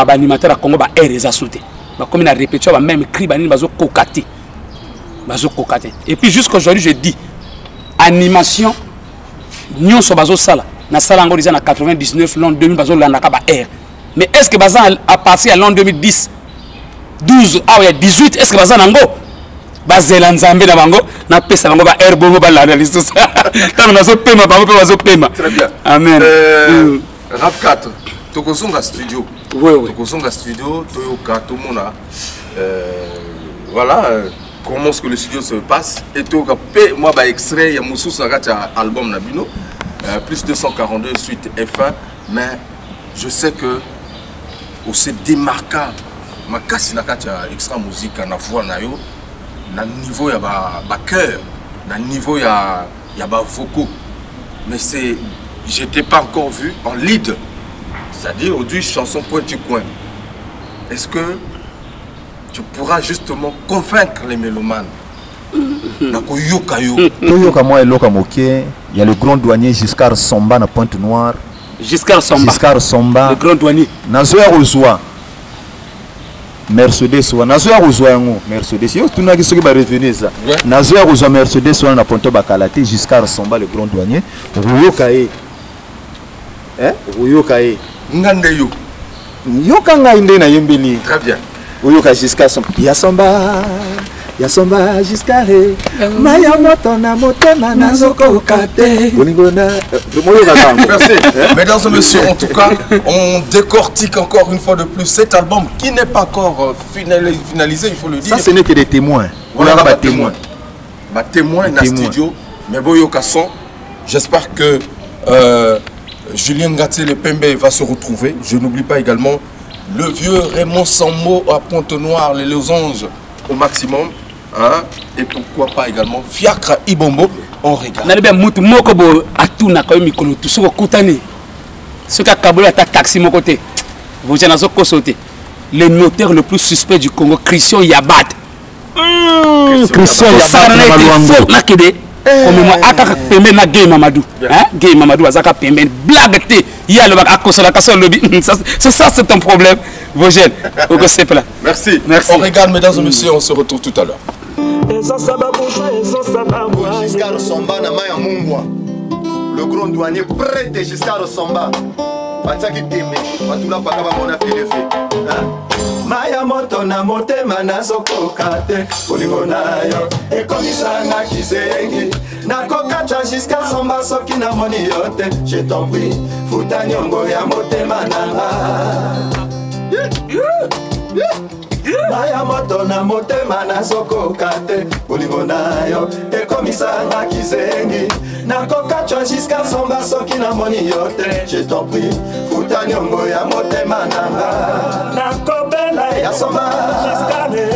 Animateur à Congo, les a sauté. Comme il a répété, même écrit, il a cocaté. Et puis jusqu'aujourd'hui, je dis, animation, nous sommes à Sala. Nous sommes en 99, l'an 2000, nous sommes R. Mais est-ce que à partir de l'an 2010, 12, 18, est-ce que nous sommes bazela nzambe na bango na pesa bango ba air bongo ba la réaliste ça tant na zo pema bango pe bazo pema. Très bien. Amen. Rap 4 tokozonga studio. Oui. Tokozonga studio toyoka tout mona voilà comment est-ce que le studio se passe et toyoka pe moi ba extrait ya mususu akata album na bino plus 242 suite F1 mais je sais que on se démarqua makasi na kata extra musique na voix na yo. Na niveau ya ba cœur, na niveau ya ba vocaux, mais c'est j'étais pas encore vu en lead, c'est-à-dire aujourd'hui chanson point du coin. Est-ce que tu pourras justement convaincre les mélomanes? Nako yoka yo. Toyoka moi eloka moké, il y a le grand douanier Giscard Somba na Pointe-Noire. Giscard Somba. Le grand douanier. Nazoya Rozoa. Mercedes wa nazoya kozwa yango Mercedes yo tunaki soki ba revenir ça nazoya kozwa Mercedes wa na ponto bakalate Giscard Somba le grand douanier ruyoka e ngande yo yoka ngai nde na yembeli très bien ruyoka Giscard Somba ya somba Giscard maya moto na motema nazoko kate boningona merci. Mesdames et messieurs, en tout cas, on décortique encore une fois de plus cet album qui n'est pas encore finalisé, il faut le dire. Ça, ce n'est que des témoins. Voilà, des témoins. Témoins dans le studio. Mais Boyo Kasson, j'espère que Julien Ngati Le Pembe va se retrouver. Je n'oublie pas également le vieux Raymond Sambo à Pointe-Noire, les losanges au maximum. Hein? Et pourquoi pas également Fiacre Ibombo, on regarde. Nalibia mutu moko bo atuna kwa mikolo tu soko kutani. Soka kabolo ata taxi mon côté. Vous jana soko sauter. Le notaire le plus suspect du Congo, Christian Yabat. Christian Yabat na kede. Comme moi aka pembe na Gay Mamadou. Hein? Gay Mamadou azaka pembe blague te. Ya le bak akosola kaso lobby. C'est ça c'est ton problème. Vos jeunes. Merci. On regarde mesdames et messieurs, on se retrouve tout à l'heure. Giscard Somba na Maya Mungwa. Le grand douanier prête Giscard Somba. Bataki teme, batula pakaba mona pilefe. Maya moto na motema na sokokate. Bolingo na yo, e komisa na kisengi. Na kokacha Giscard Somba soki na moni yote. Je t'en prie, futa nyongo ya motema nanga. Maya moto na motema na soko kate Bolingo na yo ekomisa nga kizengi Nakokacha Giscard Somba soki na moni yote Je t'en prie, futa nyongo ya motema nanga Nakobela ya Somba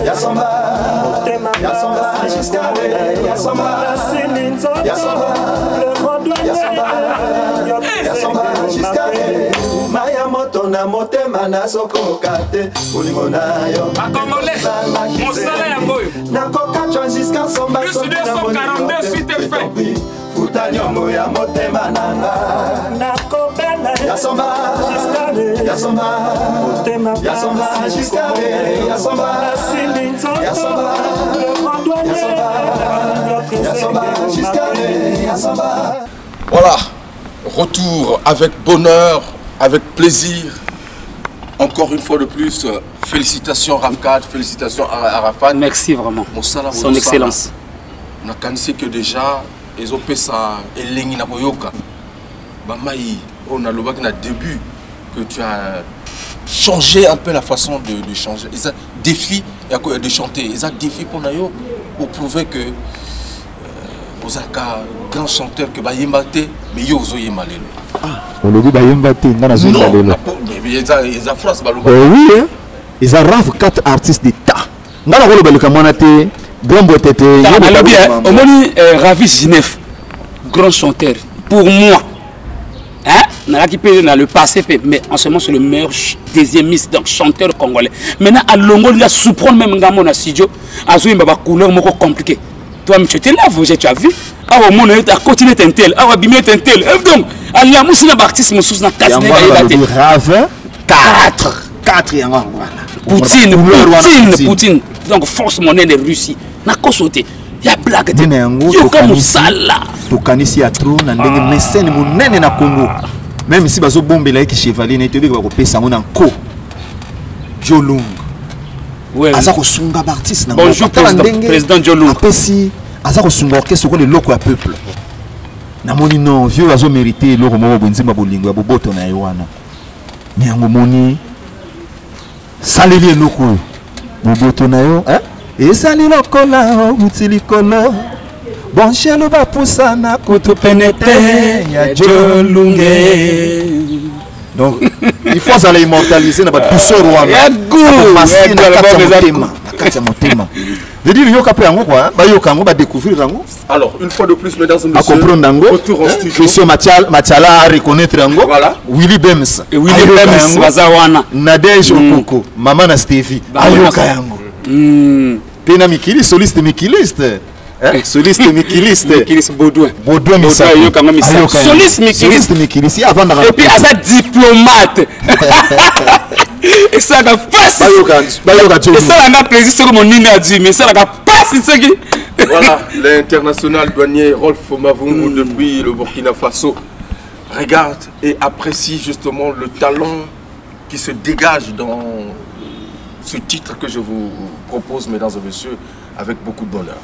Ya Somba Ya Somba Giscard Ya Somba Ya Somba Ya Somba Ya Somba Giscard Maya moto na motema nazokoka te bolingo na yo mosala yango oyo nakokatwa jusqu'à somba plus 242 suite fait futa nyongo ya motema nanga nakobela yasomba yasomba yasomba jusqu'à yasomba yasomba yasomba jusqu'à yasomba. Voilà, retour avec bonheur, avec plaisir. Encore une fois de plus, félicitations Ravkat, félicitations Arafat. Merci vraiment. Son excellence. On a cansé que déjà, les OPSA et Lengi Naboyoka. Bamaï, on a le début que tu as changé un peu la façon de changer. Ils ont défi de chanter. Ils ont défi pour nous pour prouver que vous êtes un grand chanteur que Bayembate, mais yo vous avez mal. On le dit Bayembate, non, mais ils ont France. Oui, ils ont rave 4 artistes d'État. Dans le rôle de Kamonate, grand beauté. Au moins, Ravi Ginef, grand chanteur. Pour moi, hein, dans le passé, mais en ce moment, c'est le meilleur deuxième miss, donc chanteur congolais. Maintenant, à Longo, il y a sous-prendre même dans mon studio, à Zoui, il y a couleur compliquée. Toi, tu étais là, tu as vu? Ah, au monde, tu as continué un tel, ah, tu as un tel. Donc, il y a un artiste, il y a Rave 4 et Poutine. Donc, force monnaie de Russie. Na kosote. Il y a blague de Yokamusala. Tokanisi ya trop na ndenge mécène monene na Congo. Même si bazo bombela ki chevalier na tobi ko pesa ngona ko. Jolung. Ouais. Aza ko sunga artiste na. Bonjour président Jolung. Apesi aza ko sunga orchestre ko le loko ya peuple. Na moni non, vieux azo mériter loko mo bonzima bolingo ya boboto na Yohana. Nyango moni saleli loko boboto na yo, hein? Et sali lokola utili kola. Bon chelo ba pusana kutu penete ya Jolunge. Donc il faut aller immortaliser na ba douceur wana. Ya goût. Motema. Je dis yo kapé yango quoi, ba yo kango ba découvrir yango. Alors, une fois de plus mesdames et messieurs, à comprendre yango. Monsieur Machala à reconnaître yango. Voilà. Willy Bems. Et Willy Bems bazawana. Nadej Okoko, maman na Stevie. Ayoka yango. Pena Mikili, soliste Mikiliste. Soliste Mikiliste. Mikiliste Baudouin. Baudouin Missa. Soliste Mikiliste. Et puis à sa diplomate. Et ça n'a pas si. Et ça n'a pas plaisir sur mon nid a dit, mais ça n'a pas si ce qui. Voilà, l'international douanier Rolf Mavungu depuis le Burkina Faso regarde et apprécie justement le talent qui se dégage dans ce titre que je vous propose, mesdames et messieurs, avec beaucoup de bonheur.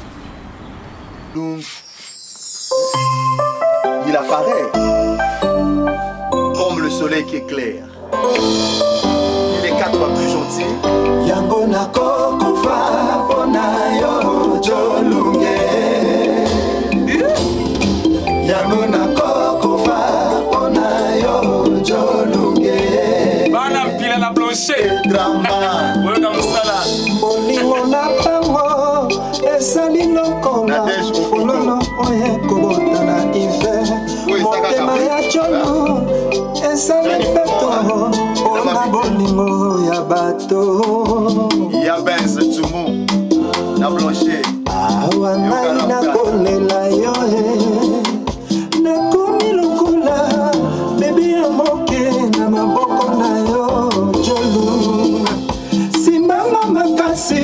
Il apparaît comme le soleil qui éclaire. Il est 4 fois plus gentil. Yangona kokufa bonayo Jolunge. Yangona kokufa bonayo Jolunge. Bana pila la blanche. Drama. Voilà comme ça là. Bolingo na pango esali lokola fololo oye kobota na hiver. Motema ya Jolo esali peto ona bolingo ya bato. Ya benze tumu na blanche. Awa nai na kolela yo nakomi lokola bebi ya moke na maboko na yo Jolo. Simama makasi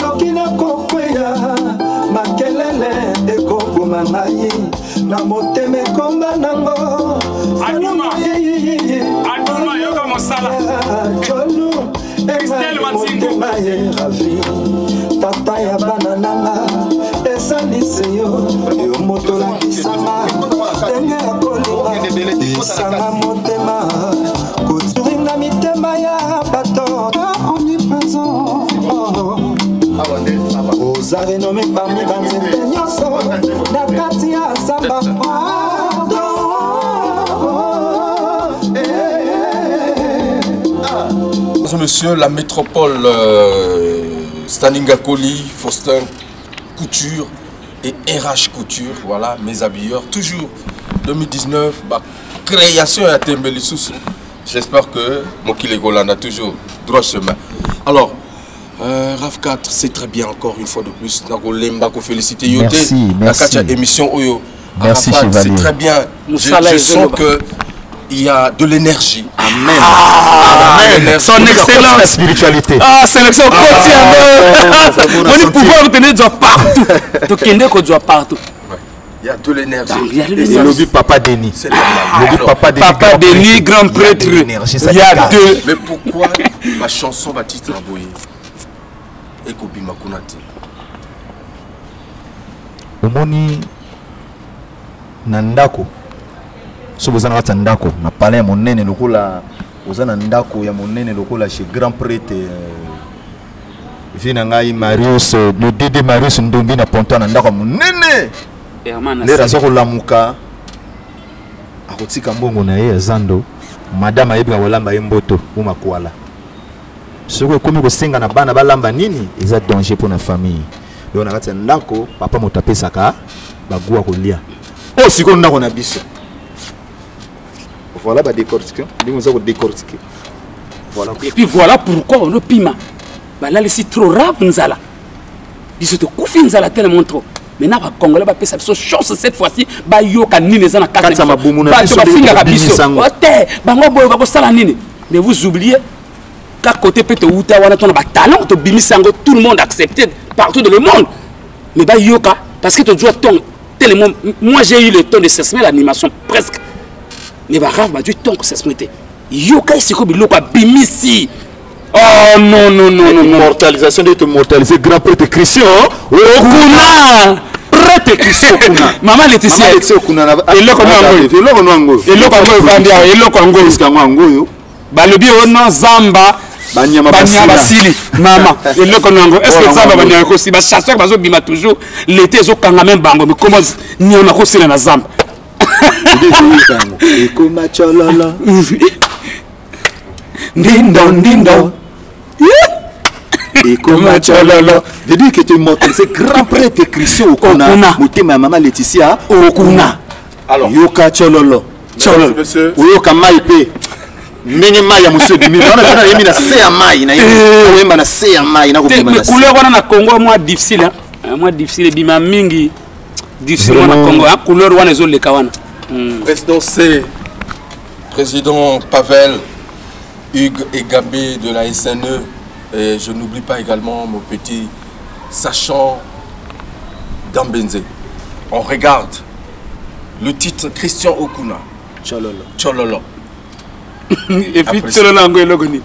noki na kokweya makelele ekokoma nai na motema ekomba nango. Aduma yoka mosala. Jolo Christelle Matingo. ravi tata ya bana nanga esalise yo yo moto lakisama ndenge ya kolinga isanga motema koturinga mitema ya bato omniprésent oza renome parmi banzete nyonso na kati ya zamba. Monsieur, la métropole Staninga Koli, Faustin Couture et RH Couture, voilà, mes habilleurs. Toujours 2019, bah, création à Tembeli Soussou. J'espère que Mokile Golan a toujours droit chemin. Alors, RAF 4, c'est très bien encore une fois de plus. Féliciter Yote. Merci. Émission Oyo. Merci, c'est très bien. Je sens que il y a de l'énergie. Amen. Amen. Son excellence. La spiritualité. Ah, c'est l'excellence. On pouvoir obtenir du partout. Donc, il y a partout. Il y a de l'énergie. Le lobby Papa Denis. Papa Denis, grand prêtre. Il y a deux. Mais pourquoi ma chanson va titre Aboye et Kobima Kunati? Omoni Nandako. So vous avez un ndako, na palais mon nene lokola, vous avez un ndako ya mon nene lokola chez grand prêtre. Vinangai Marius, le Dédé Marius Ndombi na ponto na ndako mon nene. Les razo ko lamuka. Akotika mbongo na ye zando. Madame ayebika kolamba yemboto uma kwala. Soko komi ko senga na bana balamba nini, eza danger pour na famille. Donc na kati ndako, papa motapesaka bagua kolia. Oh siko ndako na biso. Voilà, bah décortiquer. Décortiquer. Voilà. Et puis voilà pourquoi on a pima. Bah là, c'est trop rare, Nzala. Ils se couffent Nzala tellement trop. Maintenant, les Congolais vont faire cette chance cette fois-ci. Bah yo kanine les ana quatre. Bah tu vas finir à biso. Ote, bah moi boy va ça la nine. Mais vous oubliez qu'à côté peut te outa wana ton talent, te bimisango tout le monde accepté partout dans le monde. Mais bah yoka parce que tu dois ton tellement. Moi j'ai eu le temps de s'exprimer l'animation presque. Mais bah grave, bah du temps que ça se mettait. Yoka ici comme il bimisi. Oh non non non non. Immortalisation de te mortaliser grand prêtre Christian. Okuna. Prêtre Christian Okuna. Maman Laetitia. Okuna. Eloko nwango. Eloko vandia. Eloko ngo. Iskangwa ngoyo. Ba lobi ono zamba. Banyama basili. Mama. Eloko nwango. Est-ce que zamba banyama ko si ba chasseur bazo bima toujours l'été zo kanga même bango mais comment ni on a ko sila na zamba. Ekoma chololo. Ndindo ndindo. Ekoma chololo. Je dis que tu mortalises grand prêtre Christian Okuna. Mutema maman Laetitia Okuna. Alors yoka chololo. Chololo. Yoka maipe. Ndenge mai ya monsieur Dimi. On a yemi na se ya mai na yemi. Oyemba na se ya mai na ko bima na. Mais couleur wana na Congo moi difficile hein. Moi difficile bima mingi. Difficile na Congo hein. Couleur wana ezo leka wana. Président C, président Pavel, Hugues et Gabé de la SNE, et je n'oublie pas également mon petit sachant Dambenze. On regarde le titre Christian Okuna. Chololo. Chololo. Et puis Chololo ngo elogoni.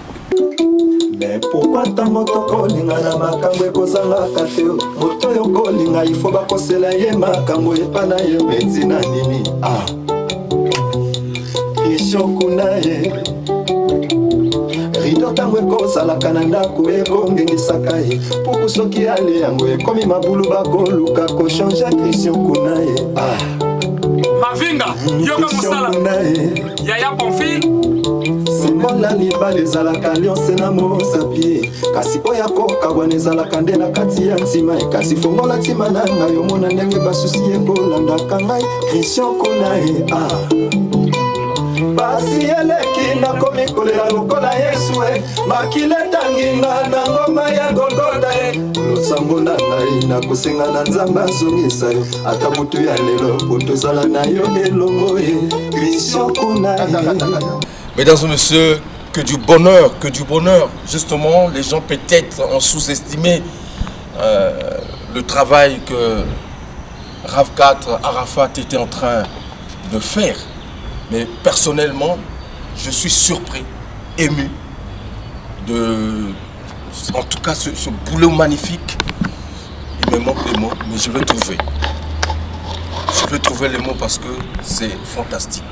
Mais pourquoi tango tokolinga na makambo ekozalaka te moto oyo kolinga ifo bakosela ye makambo epa na ye benzina nini Christian Okuna ye rido tango ekozalaka na ndako ekongengisaka ye puku soki ale yango ekomi mabulu bakoluka kochange Christian Okuna ye Mavinga, yoka musala. Yaya Bonfil. Simbola libale ezalaka alliance na mosapi kasi oya kokabwana ezalaka nde na kati ya ntima kasi fongola ntima na ngai omona ndenge basusi ekolandaka ngai Christian Okuna ye basi eleki nakomi kolela lokola Yesu makile etanginga na ngoma ya Golgota losambo na ngai nakosenga na Nzambe azongisa yo ata butu ya lelo po tozala na yo elongo Christian Okuna ye. Mesdames et messieurs, que du bonheur. Justement, les gens peut-être ont sous-estimé le travail que RAF 4, Arafat était en train de faire. Mais personnellement, je suis surpris, ému en tout cas, ce boulot magnifique. Il me manque les mots, mais je vais trouver. Je vais trouver les mots parce que c'est fantastique.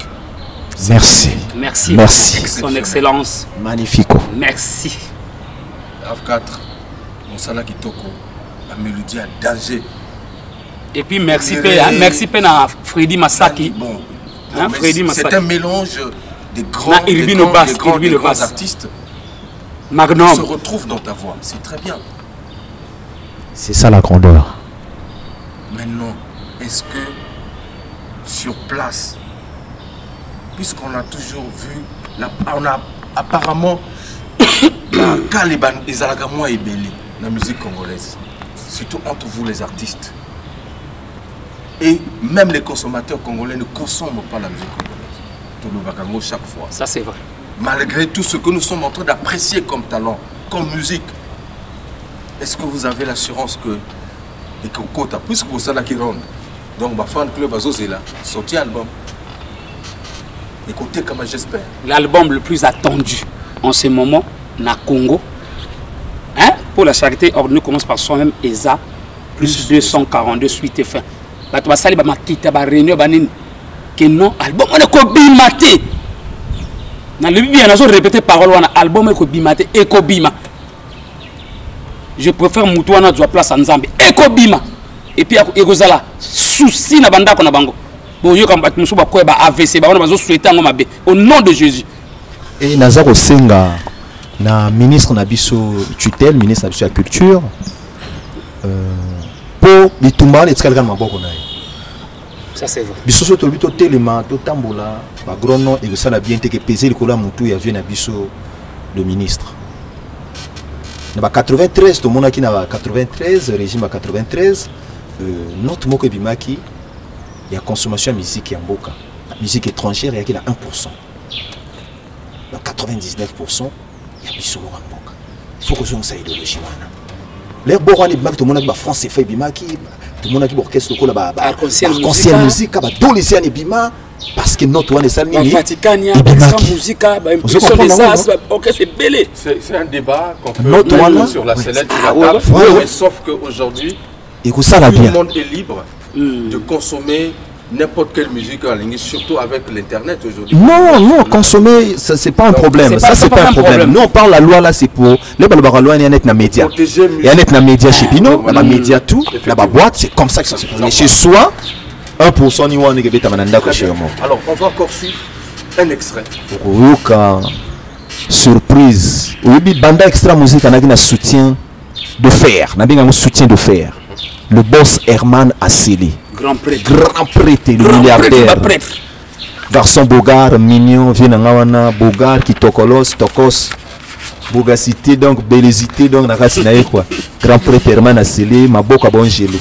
Merci. Merci. Merci. Son excellence. Magnifico. Merci. RAF 4, Monsala Kitoko, la mélodie à danger. Et puis merci à Freddy Masaki. Bon, hein, Freddy Masaki. C'est un mélange des grands artistes. Magnum. Qui se retrouvent dans ta voix. C'est très bien. C'est ça la grandeur. Maintenant, est-ce que sur place, puisqu'on a toujours vu On a apparemment Caliban et Zalagamwa et Belé, la musique congolaise. Surtout entre vous les artistes. Et même les consommateurs congolais ne consomment pas la musique congolaise. Tout le bagango chaque fois. Ça c'est vrai. Malgré tout ce que nous sommes en train d'apprécier comme talent, comme musique, est-ce que vous avez l'assurance que et que quota, puisque vous savez qui ronde, donc ma fan club a là, sorti album. Écoutez comme j'espère. L'album le plus attendu en ce moment, na Congo, hein? Pour la charité, nous commence par soi-même ESA, plus 242 suite et fin. Bah tu vas salir, bah ma quitte, bah réunion, bah nini, que non, album on est ko bimate. Na le bien, on a répété parole, on a album ko bimate, eko bima. Je préfère Moutouana de place en Zambie, eko bima. Et puis eko zala, souci na banda kona bango. Bon, yo comme nous sommes quoi, bah AVC, bah on va souhaiter un mabe au nom de Jésus. Et Nazaro Senga, na ministre Nabiso tutelle, ministre Nabiso la culture, pour Bitumba et Tkalgan Maboko naï. Ça c'est vrai. Biso to bito telema to tambola, ba grono et ça la bien te que peser le cola Moutou ya vient Nabiso le ministre. Na 93 to mona ki na 93 régime à 93 notre moko bimaki il y a consommation de musique en Mboka. La musique étrangère, il y a 1%. Dans 99%, il y a Bissolo en Mboka. Il faut que je sois idéologie. Les Borani Bimaki, tout le monde a France fait Bimaki, tout le monde a orchestre la arc-en-ciel musique, tout les siens Bima, parce que notre one est salmi. Le Vatican, il y a une musique, impression des as, ok, c'est belé. C'est un débat qu'on peut mettre sur la sellette, sauf qu'aujourd'hui, tout le monde est libre de consommer n'importe quelle musique en ligne, surtout avec l'internet aujourd'hui. Non, consommer, c'est pas un problème. Ça, c'est pas un problème. Nous, on parle la loi là, c'est pour les loi, il y a net na média. Il y a net na média chez Pino, la média tout, la boîte, c'est comme ça que ça se passe. Mais chez soi, 1% ni one que mananda ko chez moi. Alors, on va encore suivre un extrait. Surprise. Oui, banda extra musique, on a un soutien de fer. On a un soutien de fer. Le boss Herman Asseli. Grand prêtre, le milliardaire. Garçon Bogar, mignon, Vienangawana, Bogar, qui tokolos, tokos. Bogacité, donc, bellésité, donc, nakasinae quoi. Grand prêtre Herman Asseli, ma boca bon gelé.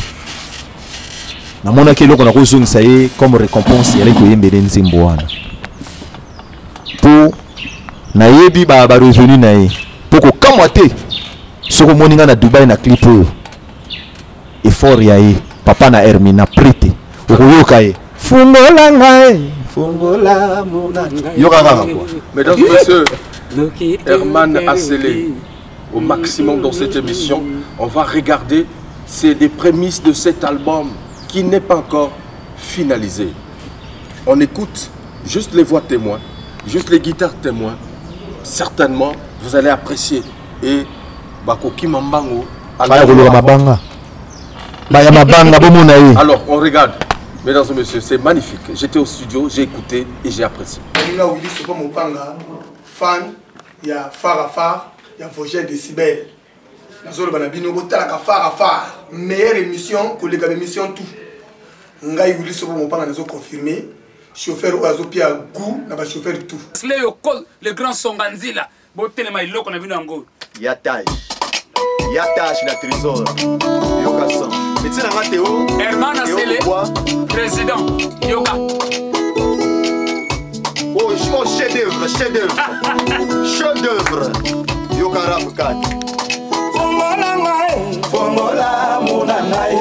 Na mona kelo qu'on a reçu ça y comme récompense, il y a les yembele nzimboana. Pour na yebi ba revenu na ye. Pour que kamwate, ce que moninga na Dubaï na clip. Effort yae papa na Hermina prêté okoyoka ye fungola ngai fungola monanga yoka kaka quoi. Mesdames et messieurs, Herman Asseli au maximum dans cette émission. On va regarder, c'est des prémices de cet album qui n'est pas encore finalisé. On écoute juste les voix témoins, juste les guitares témoins. Certainement vous allez apprécier. Et Bakoki Mambango alors on regarde, mesdames et messieurs, c'est magnifique. J'étais au studio, j'ai écouté et j'ai apprécié. Fan, il y a Farafar, il y a Vosgien Décibel. Meilleure émission que les émissions tout. Ngai Willy Sobo Mopanga nous confirmé. Chauffeur Oazo Pia Gou, n'a pas chauffeur tout. Le grand Songanzila, Botelema il qu'on a vu dans Angola. Yatage la trésor. Yokason. Mais tu n'as Théo. Herman Asseli, président. Yoka. Oh, chef d'œuvre, chef d'œuvre. Chef d'œuvre. Yoka Rap 4. Fongola Mounanaï,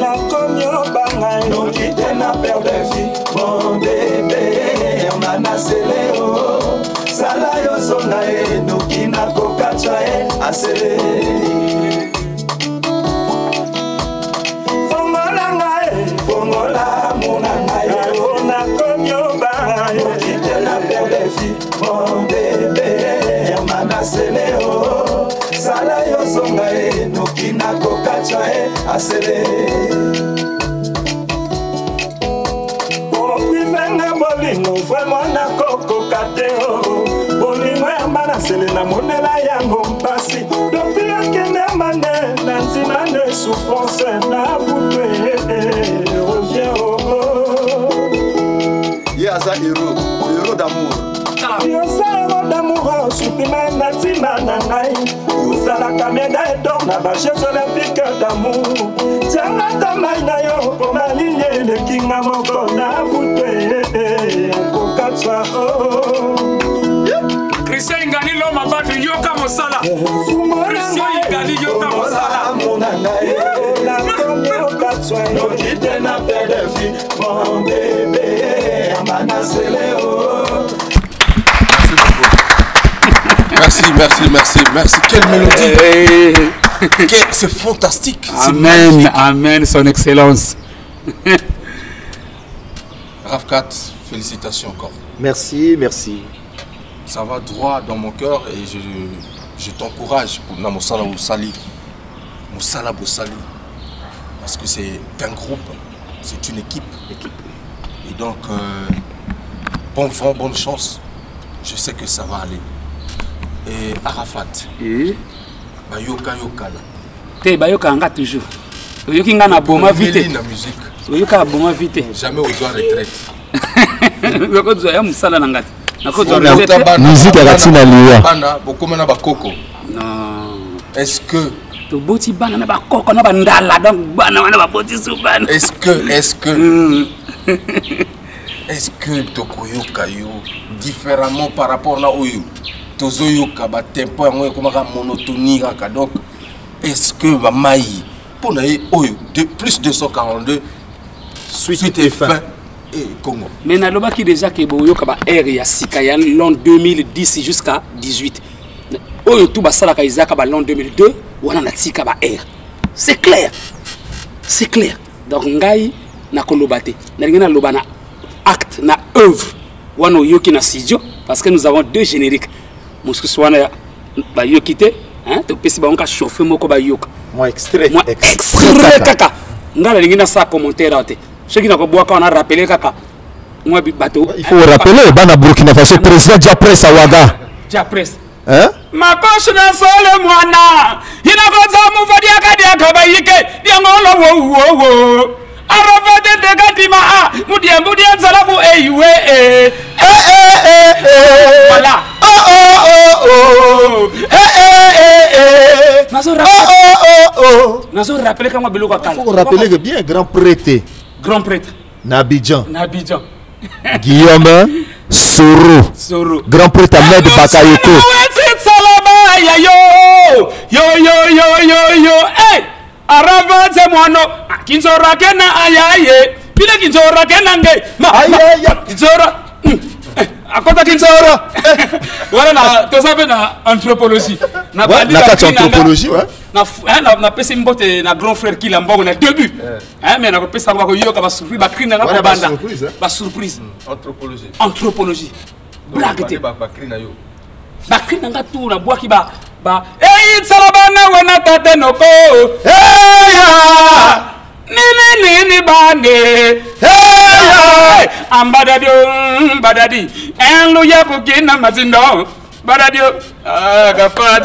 la comio bangaï, non qui n'a peur de vie, mon bébé, Herman Asseli, Salayo Sonae, nous qui n'a cocachae, Asseli. Fongola Mounanaï, la comio bangaï, non qui n'a peur de vie, mon bébé, Herman Asseli, Salayo Sonae, nous qui n'a cocachae, Asseli. Vraiment na koko kateo bolingo ya mana sele na monela yango mpasi depuis akende mane na nzima de souffrance na bouté revient au Yaza héros d'amour. motema na ngai osalaka médaille d'or na bajeux olympique d'amour tianga tamai na yo mpo malili elekinga moko na bute kokatwa Christian Ingani l'homme à battre yoka mosala. Christian Ingani yoka mosala. Merci. Quelle mélodie. C'est fantastique. Amen, amen, son excellence. Rafkat, félicitations encore. Merci. Ça va droit dans mon cœur et je t'encourage pour Moussala Boussali. Parce que c'est un groupe, c'est une équipe. Et donc, bon vent, bonne chance. Je sais que ça va aller. Et Arafat. Bayoka là. Te bayoka anga toujours. Oyoki nga na boma vite. La musique. Oyoka boma vite. Jamais aux retraite. Yoko zoya musala na ngati. Musique à Tina Liwa. Bana beaucoup na bakoko. Non. Est-ce que to boti bana na bakoko na bandala donc bana wana ba boti subana. Est-ce que tokoyoka yo différemment par rapport na oyo tozoyoka ba tempo yango ekomaka monotonie kaka donc est-ce que ba mai pona oyo de plus 242 suite et fin et Congo. Mais na loba ki déjà ke boyoka ba air ya sika ya l'an 2010 jusqu'à 18. Oyo tout ba salaka izaka ba l'an 2002 wana na tika ba air. C'est clair. Donc ngai na kolobate. Na ngena loba na acte na œuvre wana yoki na studio parce que nous avons deux génériques. Mosku swana ba yokite hein to pesi ba onka chauffer moko ba yoka. Moi extrait kaka. Ngala ngena sa commentaire ate. Ceux qui n'ont pas rappelé kaka. Moi bateau. Il faut rappeler bana Burkina Faso président Diapres Awaga. Diapres. Hein? Ma coche na sole mwana. Ina koza mu fadi akadia kabayike. Diangolo wo. Arafate de gatima mudia salabu eiwe voilà. Nazo rappeler comment Belouka Kala. Faut rappeler que bien grand prêtre. Nabidjan. Guillaume Soro. Grand prêtre Ahmed Bakayoko. Hey! Arafate mwano kinzora kena ayaye bila kinzora kena nge ayaya kinzora akota kinzora voilà na to sabe na anthropologie na anthropologie ouais na pesi mbote na grand frère qui l'ambongo na début hein mais na ko pesa ko yoka ba surprise ba krina na banda ba surprise anthropologie blague te ba krina yo ba krina nga tu na bwaki ba salabana wana tate noko nini bande badadi enlu ya kukina mazindo badadi gafat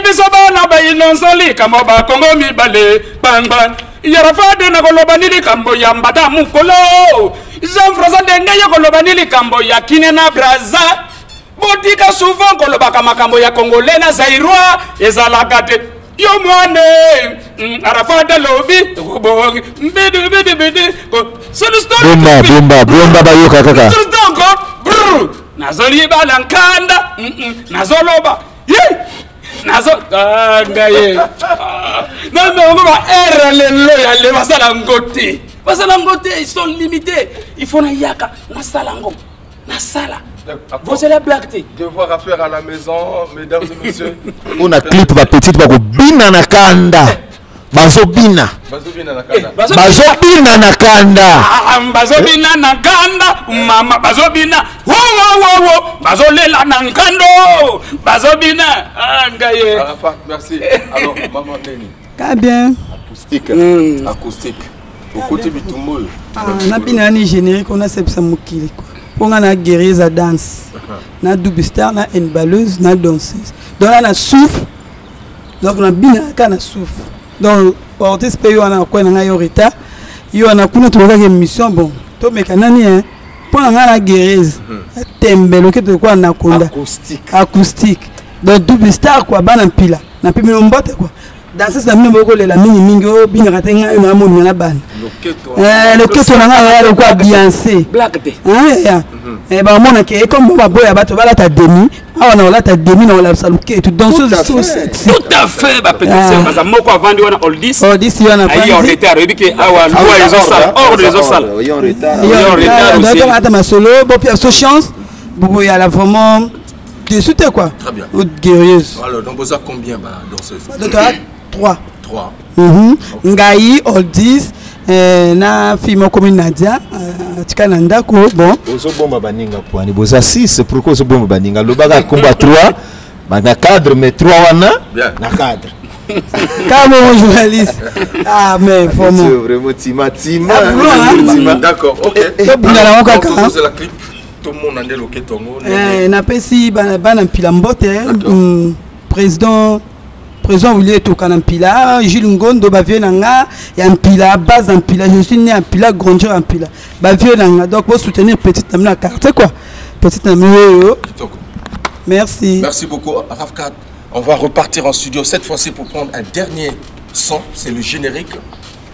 biso bana bayino soli kamo ba kongo mibale bang yarafade na kolobanili kambo ya mbata mukolo Jean-François Dengue ya kolobanili kambo ya kinena braza botika souvent kolobaka makambo ya congolais na zairoi ezalaka te yo mwane Arafat lobi bongi bidi bomba bayoka kaka nazoli balankanda nazoloba nazo ngaye na me ba erlelo ya le basala ngote ils sont limités il faut na yaka na salango na sala. Vous allez blaguer. Devoir à faire à la maison, mesdames et messieurs. On a clip ma petite bako bina nakanda. Bazobina nakanda. Mama bazobina. Wo. Bazolela nankando. Bazobina. Ngaye. Arafat, merci. Alors maman Neni. Ka bien. Acoustique. Au côté bitumbo. Na bina ni générique on a sepsa mokili quoi. On a guéri sa danse. Na double star, na une balleuse, na danseuse. Donc là, on souffle. Donc on a bien na souffle. Donc artiste pays on a quoi na yo retard. Yo on a kuna tuloka émission bon. To mekanani hein. Pour na guérise. Tembe lo que to quoi na konda. Acoustique. donc double star quoi bana mpila na pimi mbote quoi danseuse na mino boko lela mingi o bina katenga na moni na bana le keto na nga ya quoi Beyoncé black te ba mona ke comme ba boya bato bala ta demi na wala ta demi na wala saluke tout danseuse tout à fait ba petite sœur parce que moko avant de wana oldies yana pas en retard et que awa nous ils ont salle hors des autres salles en retard aussi donc ma solo bon puis so chance bon il y a la vraiment dessus quoi très bien guerrieuse alors donc vous avez combien danseuses donc 3 ngai oldies na film comme Nadia tikana ndako bon ozo bomba baninga poani boza 6 pourquoi ozo bomba baninga lobaka komba 3 bana cadre mais 3 wana na cadre comme journaliste mais vraiment tima d'accord OK bina la la clip tout le monde andelo ketongo na pesi bana mpila mbote président voulait tout quand Pila, Gilles Ngondo, Bavie Nanga, et un Pila, base en Pila, je suis né en Pila, grandeur en Pila. Bavie Nanga, donc pour soutenir petite amie la carte, quoi. Petite amie, merci. Merci beaucoup, Rafkat. On va repartir en studio cette fois-ci pour prendre un dernier son, c'est le générique.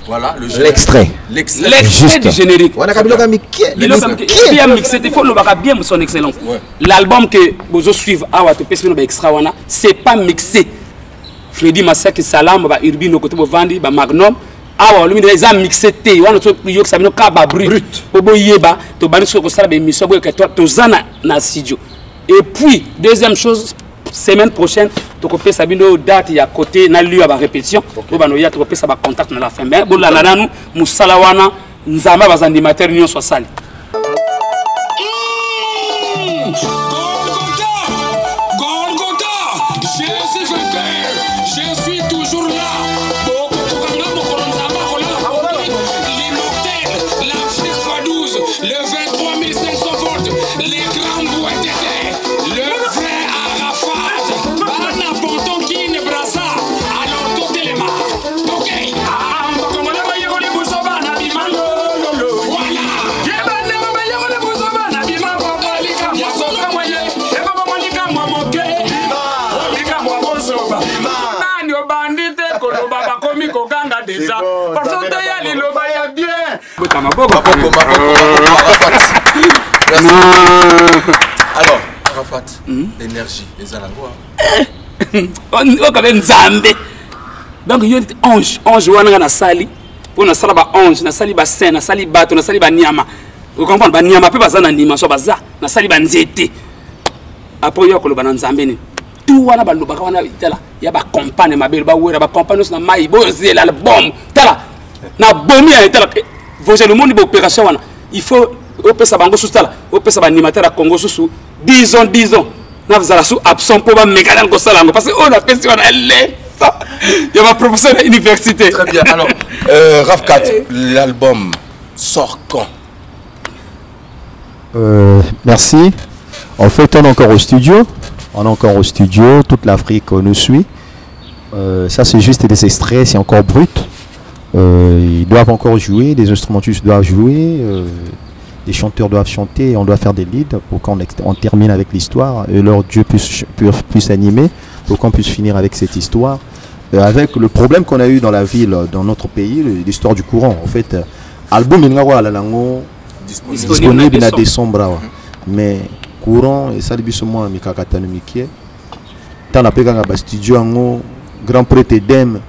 Voilà, l'extrait. L'extrait du générique. Il a mixé, il faut le voir bien, son excellence. L'album que vous suivez, c'est pas mixé. Freddy Masaki Salam ba Irbi no côté Vandi ba Magnum awa lumi des am mixé té wana to yo sabino ka ba brut obo yeba to bani so ko sala be mission boy que to zana na studio et puis deuxième chose semaine prochaine to ko pe sabino date ya côté na lieu ba répétition to bano ya to ko pe sa ba contact na la fin mais bon la nanu musala wana nzamba ba animateur nyo so sali déjà parce que il le va bien alors Rafat l'énergie les alangois on quand même Nzambe donc yo ange wana na sali pour na sala ba ange na sali ba saint na sali bato na sali ba nyama vous comprenez ba nyama pe baza na ndima so baza na sali ba nzete après yo ko lo ba na Nzambe ni tout wana ba lo ba wana itala ya ba compagne mabel ba wera ba compagne na mai bo zela le bombe tala na bomi ya tala vous le monde de opération wana il faut opesa bango sous tala opesa ba animateur à Congo sous 10 ans na vous allez sous absent pour ba mécanique ko sala parce que on a fait on elle il y a ma professeur à l'université. Très bien. Alors Rafkat, l'album sort quand? Merci. En fait, on est encore au studio. Toute l'Afrique nous suit. Ça, c'est juste des extraits, c'est encore brut. Ils doivent encore jouer, des instrumentistes doivent jouer, les chanteurs doivent chanter, on doit faire des leads pour qu'on termine avec l'histoire et leur Dieu puisse animer, pour qu'on puisse finir avec cette histoire. Avec le problème qu'on a eu dans la ville, dans notre pays, l'histoire du courant. En fait, album disponible en décembre. Mais courant et ça depuis ce mois mikakata mikie tant la peka ba studio ngo grand prêtre dem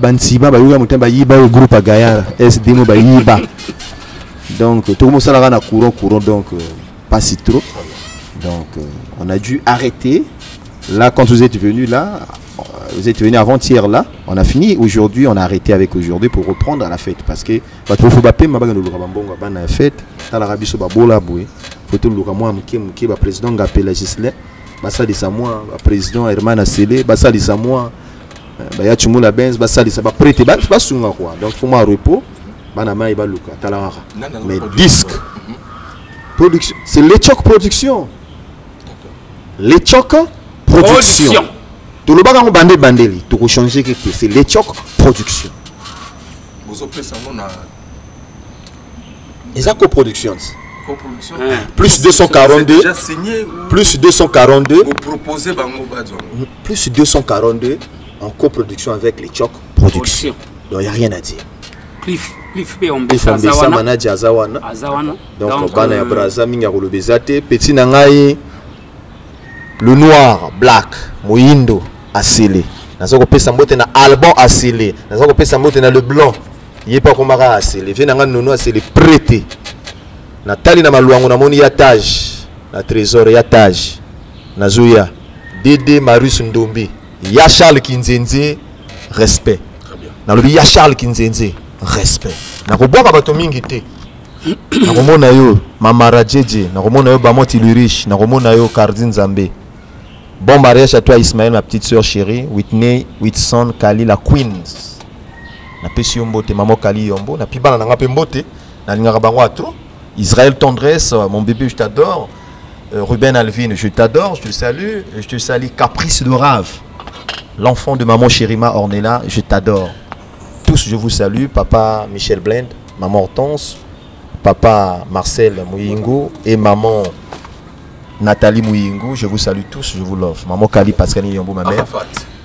bansiba ba yuga mutemba yiba au groupe agaya SD mo ba yiba donc tout le monde ça na courant donc pas si trop donc on a dû arrêter là quand vous êtes venus là vous êtes venus avant-hier là on a fini aujourd'hui on a arrêté avec aujourd'hui pour reprendre à la fête parce que ba trop ba pe mabaga no lukabambonga bana fête ta la rabiso ba bola boué faut tout le moi qui va président Ngapela Gisle basa de Samoa président Herman Asele basa de Samoa ya Chumula Benz basa de ba prêter ba sunga quoi donc faut moi repos bana mai ba luka talara mais disque production c'est les choc production tout le baga on bandeli tout changer que c'est les choc production vous opérez ça on a les coproductions coproduction. Plus 242. Déjà signé. Plus 242. Vous proposez Bango Badjo. Plus 242 en coproduction avec les Tchok Productions. Donc il n'y a rien à dire. Cliff P. on Cliff Mbessa Manadji Azawana. Donc Bana ya Braza Minga Rolobezate. Petit Nangai. Le noir, black, Moindo, Asile. Nazoko pesa mbote na album Asile. Nazoko pesa mbote na le blanc. Yepa komara Asile. Venanga nono Asile prêté. Natali na maluango na moni ya Taj. Na trésor ya Taj. Nazuya. Dédé Marius Ndombi. Ya Charles Kinzenze, respect. Très bien. Na lobi ya Charles Kinzenze, respect. Nakobwaka bato mingi te. Nakomona yo Mamara Djedje, nakomona yo Bamoti Lurish, nakomona yo Kardin Zambé. Bon mariage à toi Ismaël, ma petite soeur chérie. Whitney, Whitson, Kali, la Queens. Na pesi yombote, maman Kali yombo. Na pibana na ngape mbote. Na lingara bango atro. Israël Tendresse, mon bébé, je t'adore. Ruben Alvin, je t'adore, je te salue. Je te salue. Caprice de Rave, l'enfant de maman Chérima Ornella, je t'adore. Tous, je vous salue. Papa Michel Blend, maman Hortense, papa Marcel Mouyingo et maman Nathalie Mouyingo, je vous salue tous, je vous love. Maman Kali Pascani Yombo, ma mère.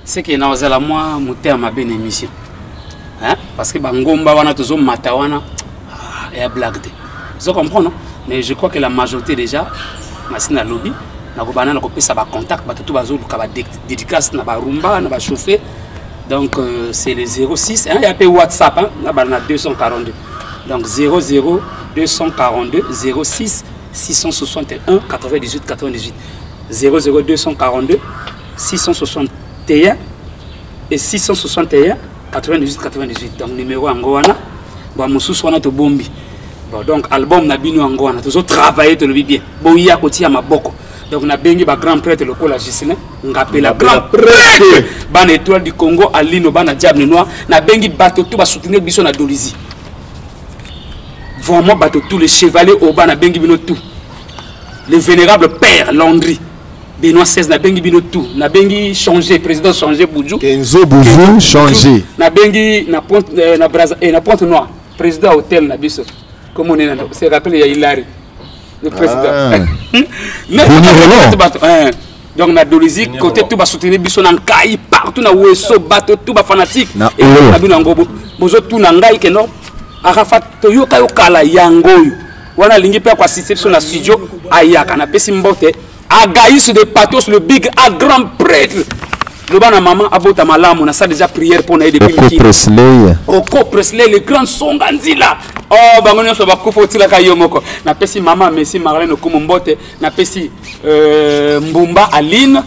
C'est que nous allons moi monter à ma bonne émission. Hein? Parce que Bangomba wana tozo matawana et à blague. Vous comprenez non? Mais je crois que la majorité déjà, Massina lobby, na ko banana ko pesa ba contact ba tout bazo ka ba dédicace na ba rumba na ba chauffer. Donc c'est le 06 hein, il y a peu WhatsApp hein, na ba na 242. Donc 00 242 06 661 98 98 00 242 661 et 661 98 98. Donc numéro Angoana bon mususu wana to bombi. Bon donc album na bino Angoana toujours travailler to le bien. Bon ya koti ya maboko. Donc na bengi ba grand prêtre le Kola Gislin ngapela grand prêtre ban étoile du Congo Alino bana diable noir na bengi bato tout ba soutenir biso na Dolizi. Vraiment bateau tous les chevaliers au bas na bengi bino tout. Le vénérable père Landry Benoît XVI na bengi bino tout. Na bengi changer président changer Boudjou. Kenzo Boudjou changer. Na bengi na Pointe na Braza et na Pointe Noire président hôtel na biso. Comme on est là, c'est rappelé il y a Hilary le président. Donc na Dolizi côté tout ba soutenir biso na Nkai partout na Wesso bateau tout ba fanatique et na bino ngobo bozo tout na ngai ke non. Arafat toyoka yokala yangoyo wana lingi pe kwa système na studio ayaka na pesi mbote agaïs de pathos le big a grand prêtre le bana maman abota malamu na ça déjà prière pour na depuis Oko Presley le grand songanzila oh bangonyo so bakufo tila kayomoko na pesi maman Messi Marlène Okumombote na pesi Mbumba Aline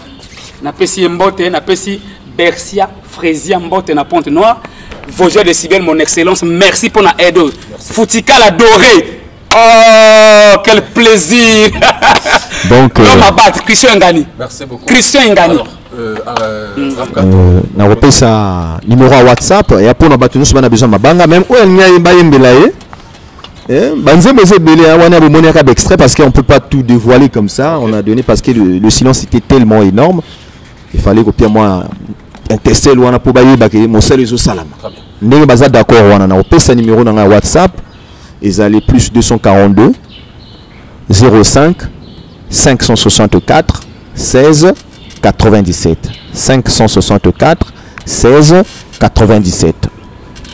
na pesi mbote na pesi Bercia Frésia mbote na Pointe Noire. Vosger de Sibel, mon excellence, merci pour la aide. Foutika l'adoré. Oh, quel plaisir. Donc, Christian Ngani. Merci beaucoup. Christian Ngani. Na repé ça numéro à WhatsApp et pour nous battre nous on a besoin de mabanga même où il y a une baïembelaye. Banzembe belé wana bomoni ka extrait parce qu'on peut pas tout dévoiler comme ça, on a donné parce que le silence était tellement énorme. Il fallait que moi tester wana pour bailler baki mon seul réseau salama ndenge baza d'accord wana na opesa numéro na WhatsApp ezali plus 242 05 564 16 97 564 16 97.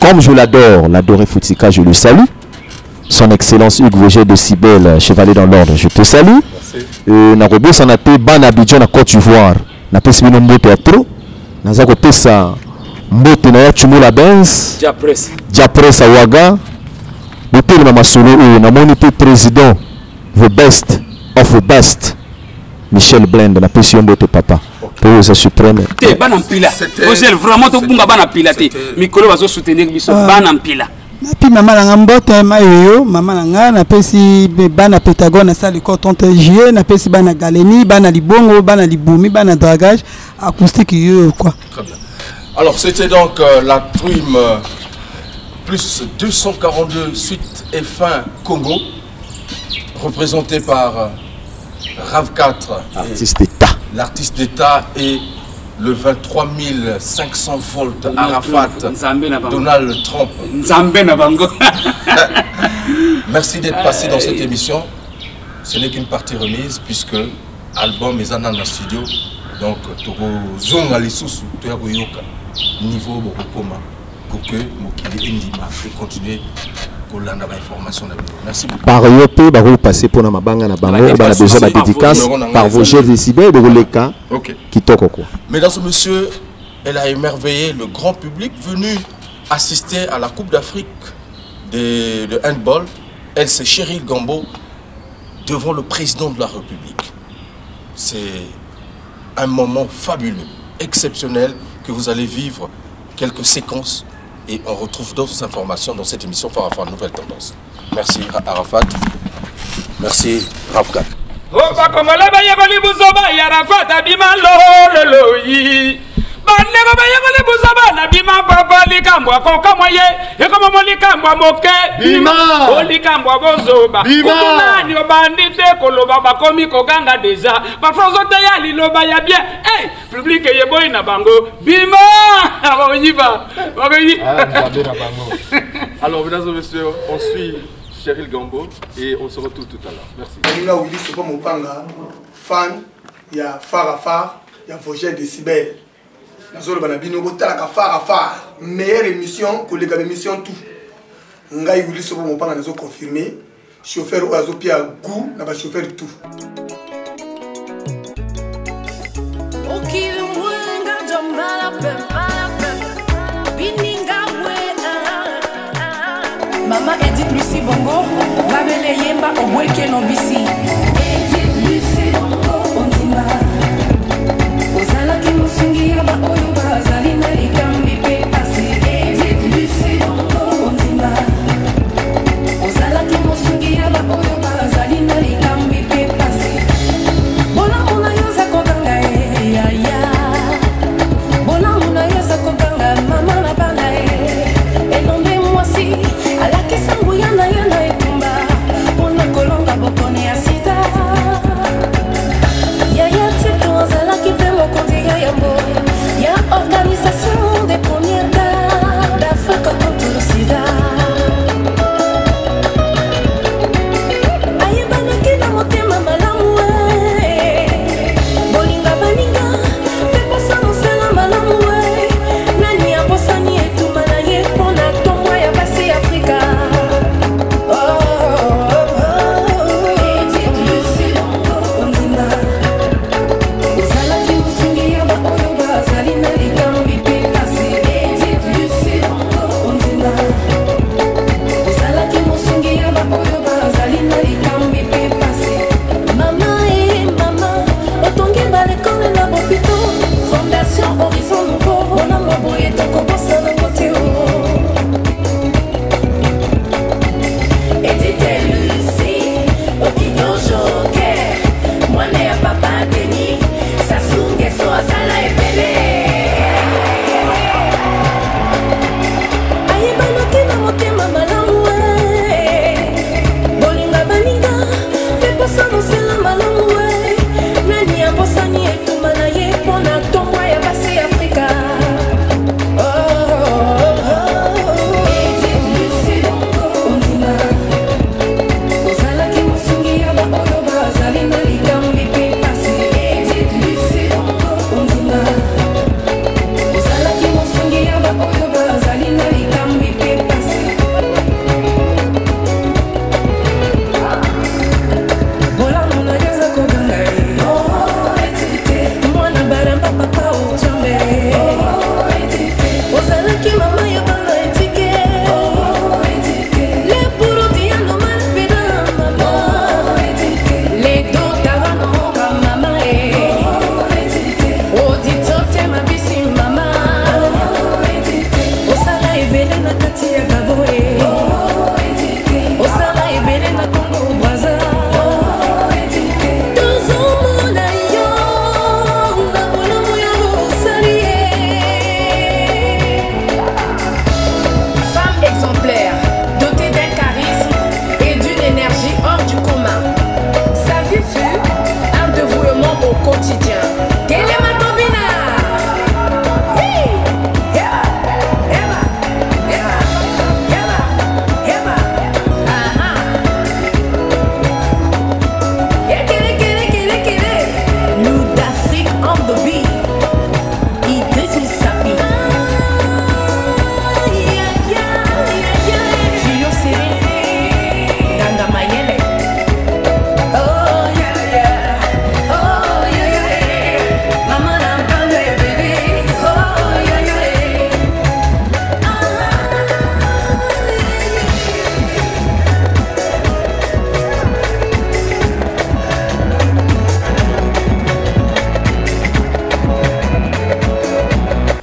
Comme je l'adore, l'adoré Foutika, je le salue. Son Excellence Hugues Vogel de Cibel, chevalier dans l'ordre, je te salue. Narobo Sanate Ban Abidjan à Côte d'Ivoire, na pesi bino mbote atro. Naza kopesa mbote na ya Chumula Benz Diapres Awaga botel na masolo oyo namoni pe président the best of the best Michel Blend na pesi mbote papa pour sa suprême te bana mpila Vogel vraiment to bunga bana pila te mikolo bazo soutenir biso bana mpila na pi mama na mbote mayo mama na nga na pesi bana Pentagone na salle ko 30 juillet na pesi bana Galeni bana Libongo bana Libumi bana Dragage acoustique quoi. Très bien. Alors c'était donc la prime plus 242 suite et fin Congo représentée par Rav 4 artiste d'État. L'artiste d'État et le 23 500 volts Arafat Donald Trump. Merci d'être passé dans cette émission. ce n'est qu'une partie remise puisque l'album est dans le studio. Donc, Zonga Lissousou, niveau Bokokoma, pour que Mokili Indima puisse continuer pour la information. Merci beaucoup. Par Yope, vous passez pour la Mabanga, on a déjà la dédicace par vos jeux décibels, les cas qui toquent. Mesdames et messieurs, elle a émerveillé le grand public venu assister à la Coupe d'Afrique de handball. Elle, c'est Cheryl Gambo devant le président de la République. C'est un moment fabuleux, exceptionnel, que vous allez vivre quelques séquences et on retrouve d'autres informations dans cette émission Farafar Nouvelle Tendance. Merci Arafat, merci Rafkat. Bandeko bayangole buzaba na bima papa likambo akokamo ye ekomo likambo moke bima olikambo bozoba kunani obandite koloba bakomi koganga deja parfois te ya liloba ya bien public ye boy na bango bima aonyiba bakoyi Alors mesdames et messieurs, on suit Cheryl Gambo et on se retrouve tout à l'heure. Merci. Nga Willy Sopo Mopanga, fan ya Farafar, ya Vosgien Décibel. Nazolo banabino botalaka Farafar, meilleure émission que les émissions tout. Ngai Willy Sopo Mopanga nazo confirmer, chauffeur ou azo pia goût na ba chauffeur tout. Maman Edith Lucie Bongo, Babele Yemba Obweke Nobisi. Edith Lucie Bongo, Ondima. Ozala Kimusungi Yaba Oyuba, Zalina Ikambi Pepasi. Edith Lucie Bongo, Ondima. Ozala Kimusungi Yaba Oyuba, Zalina Ikambi Pepasi. Bona Muna Yosa Koganga, ya ya. Bona Muna Yosa Koganga, Mama Napanga, et non de moi si. Ala kisangu yana yana etumba, ona kolonga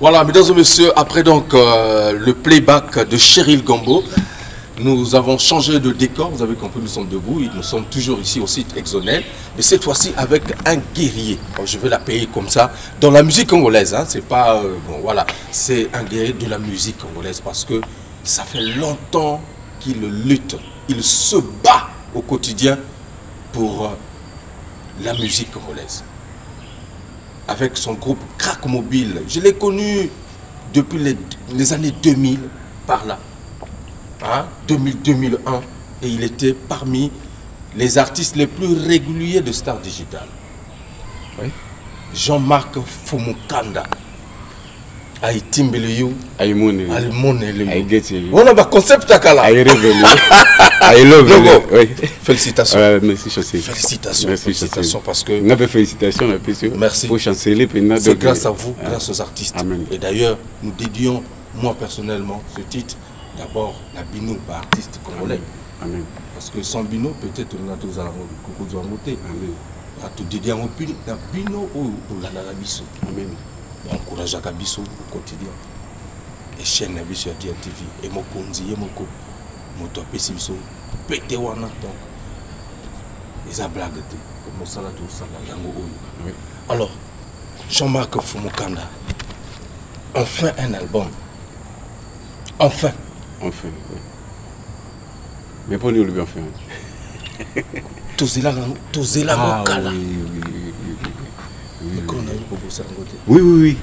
Voilà, mesdames et messieurs, après donc le playback de Cheryl Gambo, nous avons changé de décor. Vous avez compris, nous sommes debout. Nous sommes toujours ici au site Exonel, mais cette fois-ci avec un guerrier. Alors, je vais l'appeler comme ça. Dans la musique congolaise, hein, c'est pas bon, voilà, c'est un guerrier de la musique congolaise parce que ça fait longtemps qu'il lutte, il se bat au quotidien pour la musique congolaise. Avec son groupe Crack Mobile. Je l'ai connu depuis les années 2000, par là. Hein? 2000-2001. Et il était parmi les artistes les plus réguliers de Star Digital. Oui. Jean-Marc Fumukanda. Aïe Timbeleyu. Aïe Moneleyu. Aïe Geteleyu. On a un concept à Kala. Aïe Revelu. Aïe Love. Félicitations. Merci, Chancelier. Félicitations. Merci, félicitations parce que. On a fait félicitations, merci. Pour Chancelier. C'est grâce à vous, grâce aux artistes. Amen. Et d'ailleurs, nous dédions, moi personnellement, ce titre, d'abord, la Bino, par artiste congolais. Amen. Parce que sans Bino, peut-être on a tous à la coucou de monter. Amen. À tout dédier en opinion, la Bino ou la Narabiso. Amen. Encourage à Kabiso au quotidien. Et chaîne Nabiso à DTV. Et mon konzi, et mon ko. Mon top et Simso. Pété wana. Donc, ils ont blagué. Comme ça, là, tout ça, là, yango oyo. Alors, Jean-Marc Fumukanda. Enfin un album. Enfin. Enfin, oui. Mais pour nous, le bien fait. Tozela Mokala. Oui, oui, oui.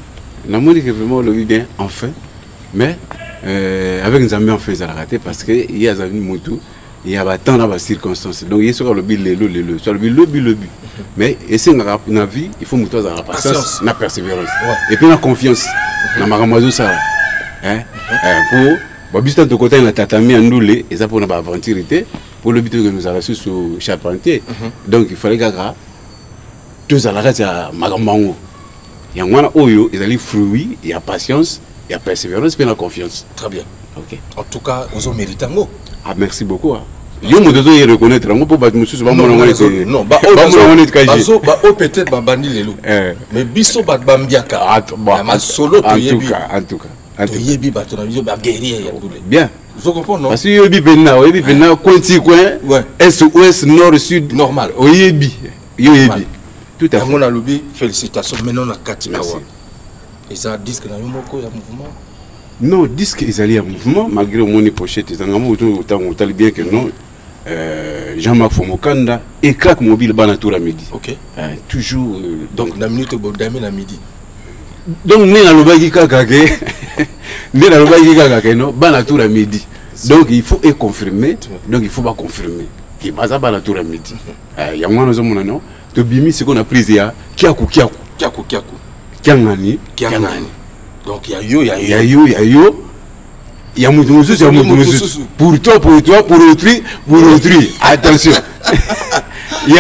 La monique est vraiment le bien, enfin. Mais avec nos amis, on fait ça rater parce qu'il y a des amis moto, il y a tant de circonstances. Donc il y a sur le but, sur le but. Mais essayer dans vie, il faut moto dans la patience, la persévérance. Et puis la confiance. Dans ma ramazo ça. Pour Bistan de côté, on a tatami en doulé, et ça pour notre aventure pour le but que nous avons reçu sur Charpentier. Donc il fallait que tous à la reste, il y a Magamango. Il y a un oyo, il y a les fruits, il y a patience, il y a persévérance, et la confiance. Très bien. Ok. En tout cas, vous avez mérité un mot. Ah, merci beaucoup. Je me dois reconnaître. Non, peut-être bandi lelo. Mais biso bat bambiaka. En solo en tout cas. Bien. Vous comprenez, non? Parce que Yobi Benna, Cointi coin, Est, Ouest, Nord, Sud. Normal. Yobi. Tout à fait. On a lobby, félicitations. Maintenant, on a 4 Merci. Et ça, disque dans le mouvement? Non, disque, ils allaient en mouvement, malgré au moins pochette. Ils ont bien que non. Jean-Marc Fumukanda et Crack Mobile Banatura midi. Ok. Toujours. Donc, la minute Bodami la midi. Donc, nous avons le Kagake. Nous avons le Kagake, Banatura midi. Donc, il faut confirmer. Donc, il ne faut pas confirmer. Il n'y a pas Banatura midi. Il y a un moment, Tobimi, ce qu'on a pris, il y a Kiaku. Kiangani. Donc, il y a yo. Il y a Moutoussous. Pour toi, pour autrui. Attention. Il y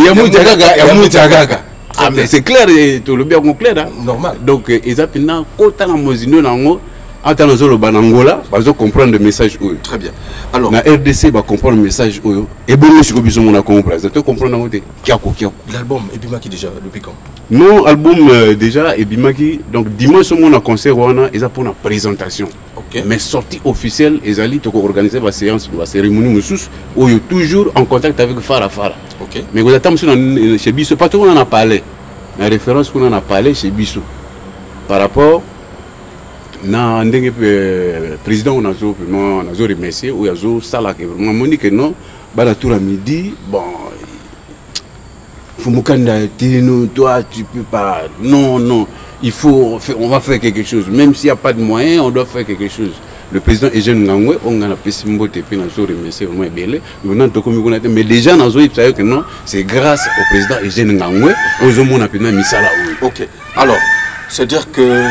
a Moutagaga. Ah, mais c'est clair, tout le bien clair. Normal. Donc, ils ont quand on a mosino nango, attends le banangola, ils vont comprendre le message. Très bien. Alors, la RDC va comprendre le message. Et bon, je suis obligé de comprendre. Tu comprends l'album Ebimaki déjà depuis quand? Non, album déjà Ebimaki. Donc dimanche, on a concert, ils ont pour une présentation. Okay. Mais sortie officielle, ils allaient organiser la séance, la cérémonie, où ils sont toujours en contact avec Fara. Okay. Mais vous attendez chez Bissou, pas tout le monde en a parlé. La référence qu'on en a parlé chez Bissou. Par rapport na ndenge président on a remercié ou yazo sala que vraiment moni que non bala tour à midi bon Fumukanda toi tu peux pas non il faut on va faire quelque chose même s'il y a pas de moyens on doit faire quelque chose. Le président Eugène Ngangwe on a appelé Simbo Tepe na zo remercier vraiment belé nous to comme on mais déjà na zo il que non c'est grâce au président Eugène Ngangwe on mon appelé misala. OK. Alors c'est dire que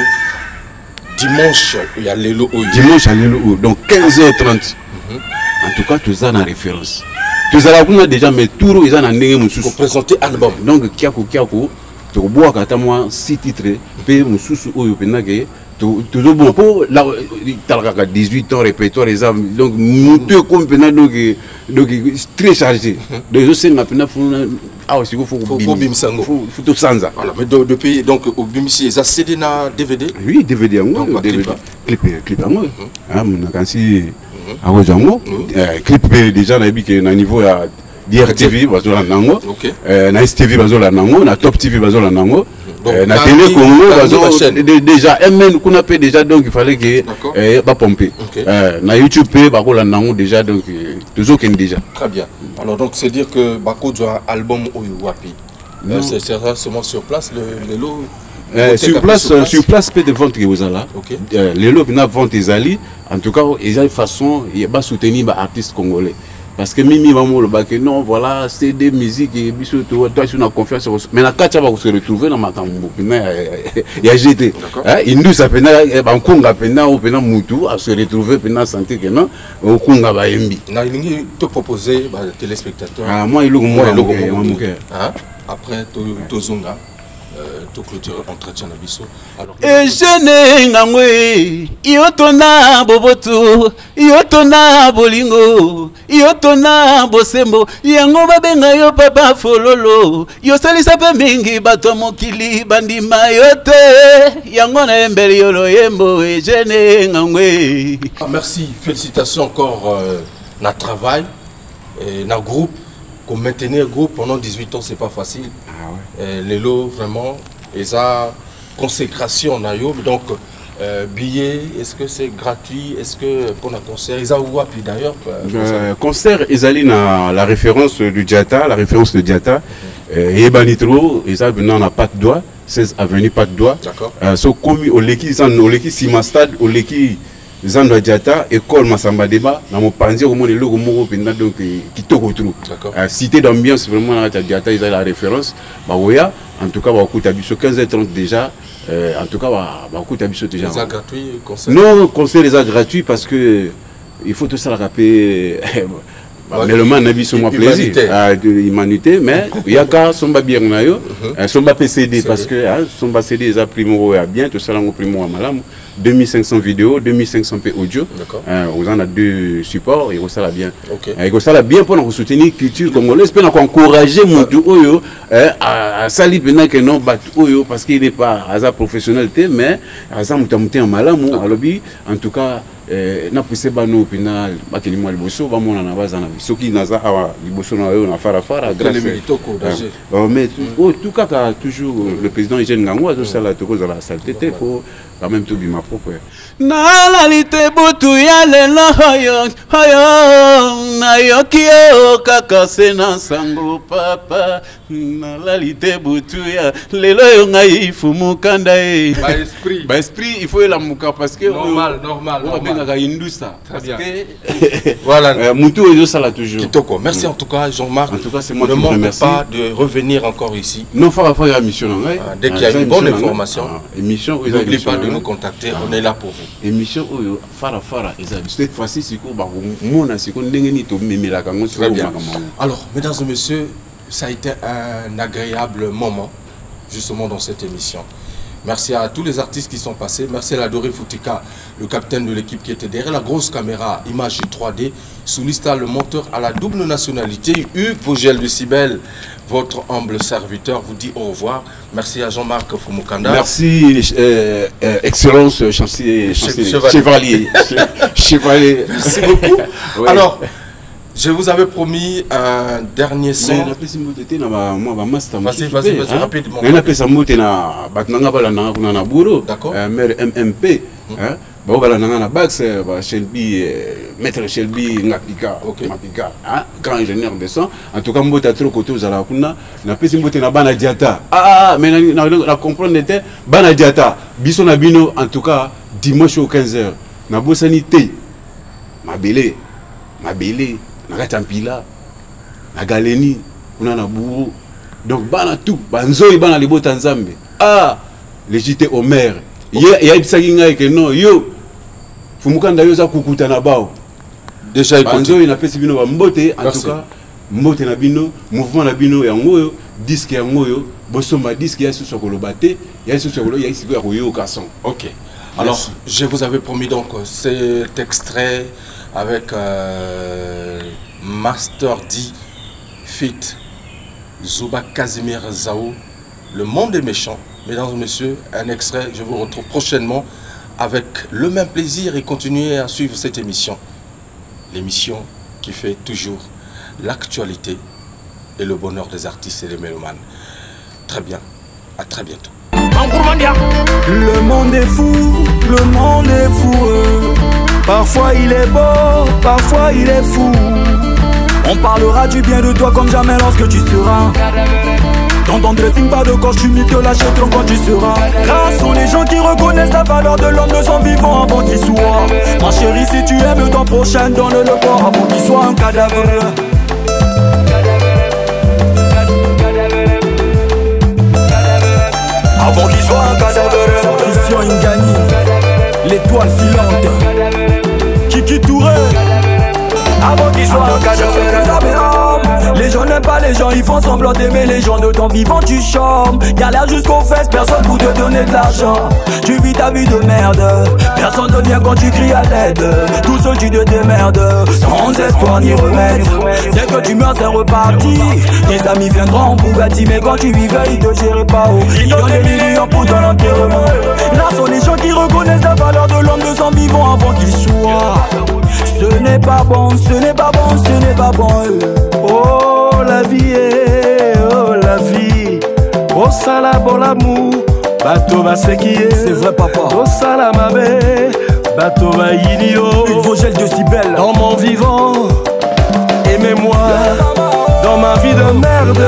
dimanche, il y a l'élo. Dimanche, il y a l'élo. Donc 15h30. En tout cas, tout ça dans la référence. Tout ça, on a déjà mis tout, ils ont un pour présenter l'album. Donc, Kiaku, tu bois quand moi 6 titres, puis Moussous ou Yopenage, toujours bon pour là 18 ans répertoire les âmes donc tout comme donc très chargé donc c'est maintenant ah aussi faut tout sans ça voilà mais depuis donc au bimisi ça CD na DVD oui DVD en clip en ah mon quand si à Rojango clip déjà na que na niveau à DRTV bazola nango na STV bazola nango na Top TV bazola nango na télé Congo déjà MN qu'on appelle déjà donc il fallait que pas pomper na YouTube bakola nango déjà donc toujours ken déjà très bien alors donc c'est dire que bako doit album oyo wapi c'est seulement sur place le lot sur place peut de vente que vous allez les lots na vente ezali en tout cas ils ont façon il va soutenir ba artistes congolais. Parce que Mimi va me dire non, voilà, c'est des musiques et toi, tu as confiance. Mais la carte va se retrouver dans ma tambour. Il y a GT. Il nous a peine en Congo, peine au peine Moutou, à se retrouver, peine santé que non, au Congo va Mbi. Il te proposer téléspectateurs. Ah, moi, il est après, Tozunga. Clôture entretien na biso alors et jeune ngangwe yotona bobotu yotona bolingo yotona bosembo yango babenga yo papa fololo yo salisa pe mingi bato mokili bandima yote yango na embeli yolo yembo et jeune ngangwe merci félicitations encore na travail et na groupe comme maintenir groupe pendant 18 ans c'est pas facile les lots vraiment et ça consécration donc billets est-ce que c'est gratuit est-ce que pour un concert ils ont puis d'ailleurs concert ils allaient dans la référence du Diata et Banitro ils ont maintenant na pas de doigt 16 avenue pas de doigt d'accord so comme au leki Simastad au leki Zandwa Diata école Massamba Deba na mopanzi au monde logo moko penda donc kitoko trou cité d'ambiance vraiment na Diata ils ont la référence bah oya en tout cas va coûter biso 15h30 déjà en tout cas va coûter biso déjà c'est gratuit concert non concert les gratuit parce que il faut tout ça le rappeler mais le man n'a biso moi plaisir humanité mais il y a qu'à somba bien na yo somba PCD parce que somba CD les a primo bien tout ça là primo à malam 2500 vidéos 2500 p audio on en a deux supports et ça là bien et ça là bien pour nous soutenir culture congolaise pour nous encourager mutu oyo à sali pena que non bat oyo parce qu'il n'est pas hasard professionnalité mais hasard mutamute en malamu alobi en tout cas na poussé bano pena bakeli moi liboso ba mona na baza na soki naza awa liboso na yo na fara grâce mais tout cas toujours le président Eugène Ngangwa tout ça là tout cause la saleté faut quand même tout bima propre na la lite butu ya lelo hoyo na yokio kaka sena sango papa na la lite butu ya lelo yo ngai fumukanda ba esprit il faut la muka parce que normal parce que voilà mutu yo sala toujours kitoko merci en tout cas Jean-Marc en tout cas c'est moi qui vous remercie pas de revenir encore ici non faut faire mission dès qu'il y a une bonne information émission n'oubliez pas de nous contacter on est là pour vous émission fara cette fois-ci c'est quoi mona c'est qu'on ndengeni to memela kango alors mesdames et messieurs ça a été un agréable moment justement dans cette émission. Merci à tous les artistes qui sont passés. Merci à Ladoré Foutika, le capitaine de l'équipe qui était derrière la grosse caméra, image 3D. Soulista, le monteur à la double nationalité. Hugues Vogel de Cybèle, votre humble serviteur, vous dit au revoir. Merci à Jean-Marc Fumukanda. Merci, Excellence, Chevalier. Chevalier. Merci beaucoup. Ouais. Alors, je vous avais promis un dernier son. Vas-y, rapidement. D'accord. Mère MMP. Shelby, maître Shelby Ngapika, grand ingénieur de son. En tout cas, je trop côté aux Alakuna. Na pesi mbote na bana diata. Mais la comprendre était bana diata. Biso na bino en tout cas dimanche au 15h. Na bosanité. Ma belle. Na Katampila, na Galeni, on a na Bourou. Donc, bana tout, banzoi bana libo Tanzambe. Les JT au maire. Il y a une saginga que non, yo, Fumukanda yoza kukuta na bao. Déjà, banzoi na pesi bino mbote, en tout cas, mbote na bino, mouvement na bino ya ngoyo, disque ya ngoyo, bosomba disque ya sous kolobate, ya sous kolo ya siko ya koyo kason. OK. Alors, je vous avais promis donc cet extrait avec Master D Fit Zuba Casimir Zao, Le Monde est méchant. Mesdames et messieurs, un extrait, je vous retrouve prochainement avec le même plaisir et continuez à suivre cette émission. L'émission qui fait toujours l'actualité et le bonheur des artistes et des mélomanes. Très bien, à très bientôt. Le monde est fou, le monde est fou. Parfois il est beau, parfois il est fou. On parlera du bien de toi comme jamais lorsque tu seras dans ton dressing, pas de costume, te l'achèteront quand tu seras. Rares sont les gens qui reconnaissent la valeur de l'homme de son vivant avant qu'il soit. Ma chérie, si tu aimes ton prochain, donne le corps avant qu'il soit un cadavre. Avant qu'il soit un cadavre. Christian Ingani, l'étoile filante, Kiki Touré. Avant qu'il soit un cadavre. Les gens n'aiment pas les gens, ils font semblant d'aimer les gens. De ton vivant tu charmes, galère jusqu'aux fesses, personne pour te donner de l'argent. Tu vis ta vie de merde, personne ne vient quand tu cries à l'aide. Tout seul tu te démerdes, sans espoir ni remède. Dès que tu meurs c'est reparti, tes amis viendront en Bugatti. Mais quand tu vivais ils te géraient pas haut, ils donnent des millions pour ton enterrement. Là sont les gens qui reconnaissent la valeur de l'homme de son vivant avant qu'il soit. Ce n'est pas bon, ce n'est pas bon, ce n'est pas bon. Oh la vie est, oh la vie. Oh sala bon l'amour, bateau va séquiller. C'est vrai papa. Oh sala ma mère, bateau va idiot. Une Vogel de si belle. Dans mon vivant, aimez-moi. Dans ma vie de merde.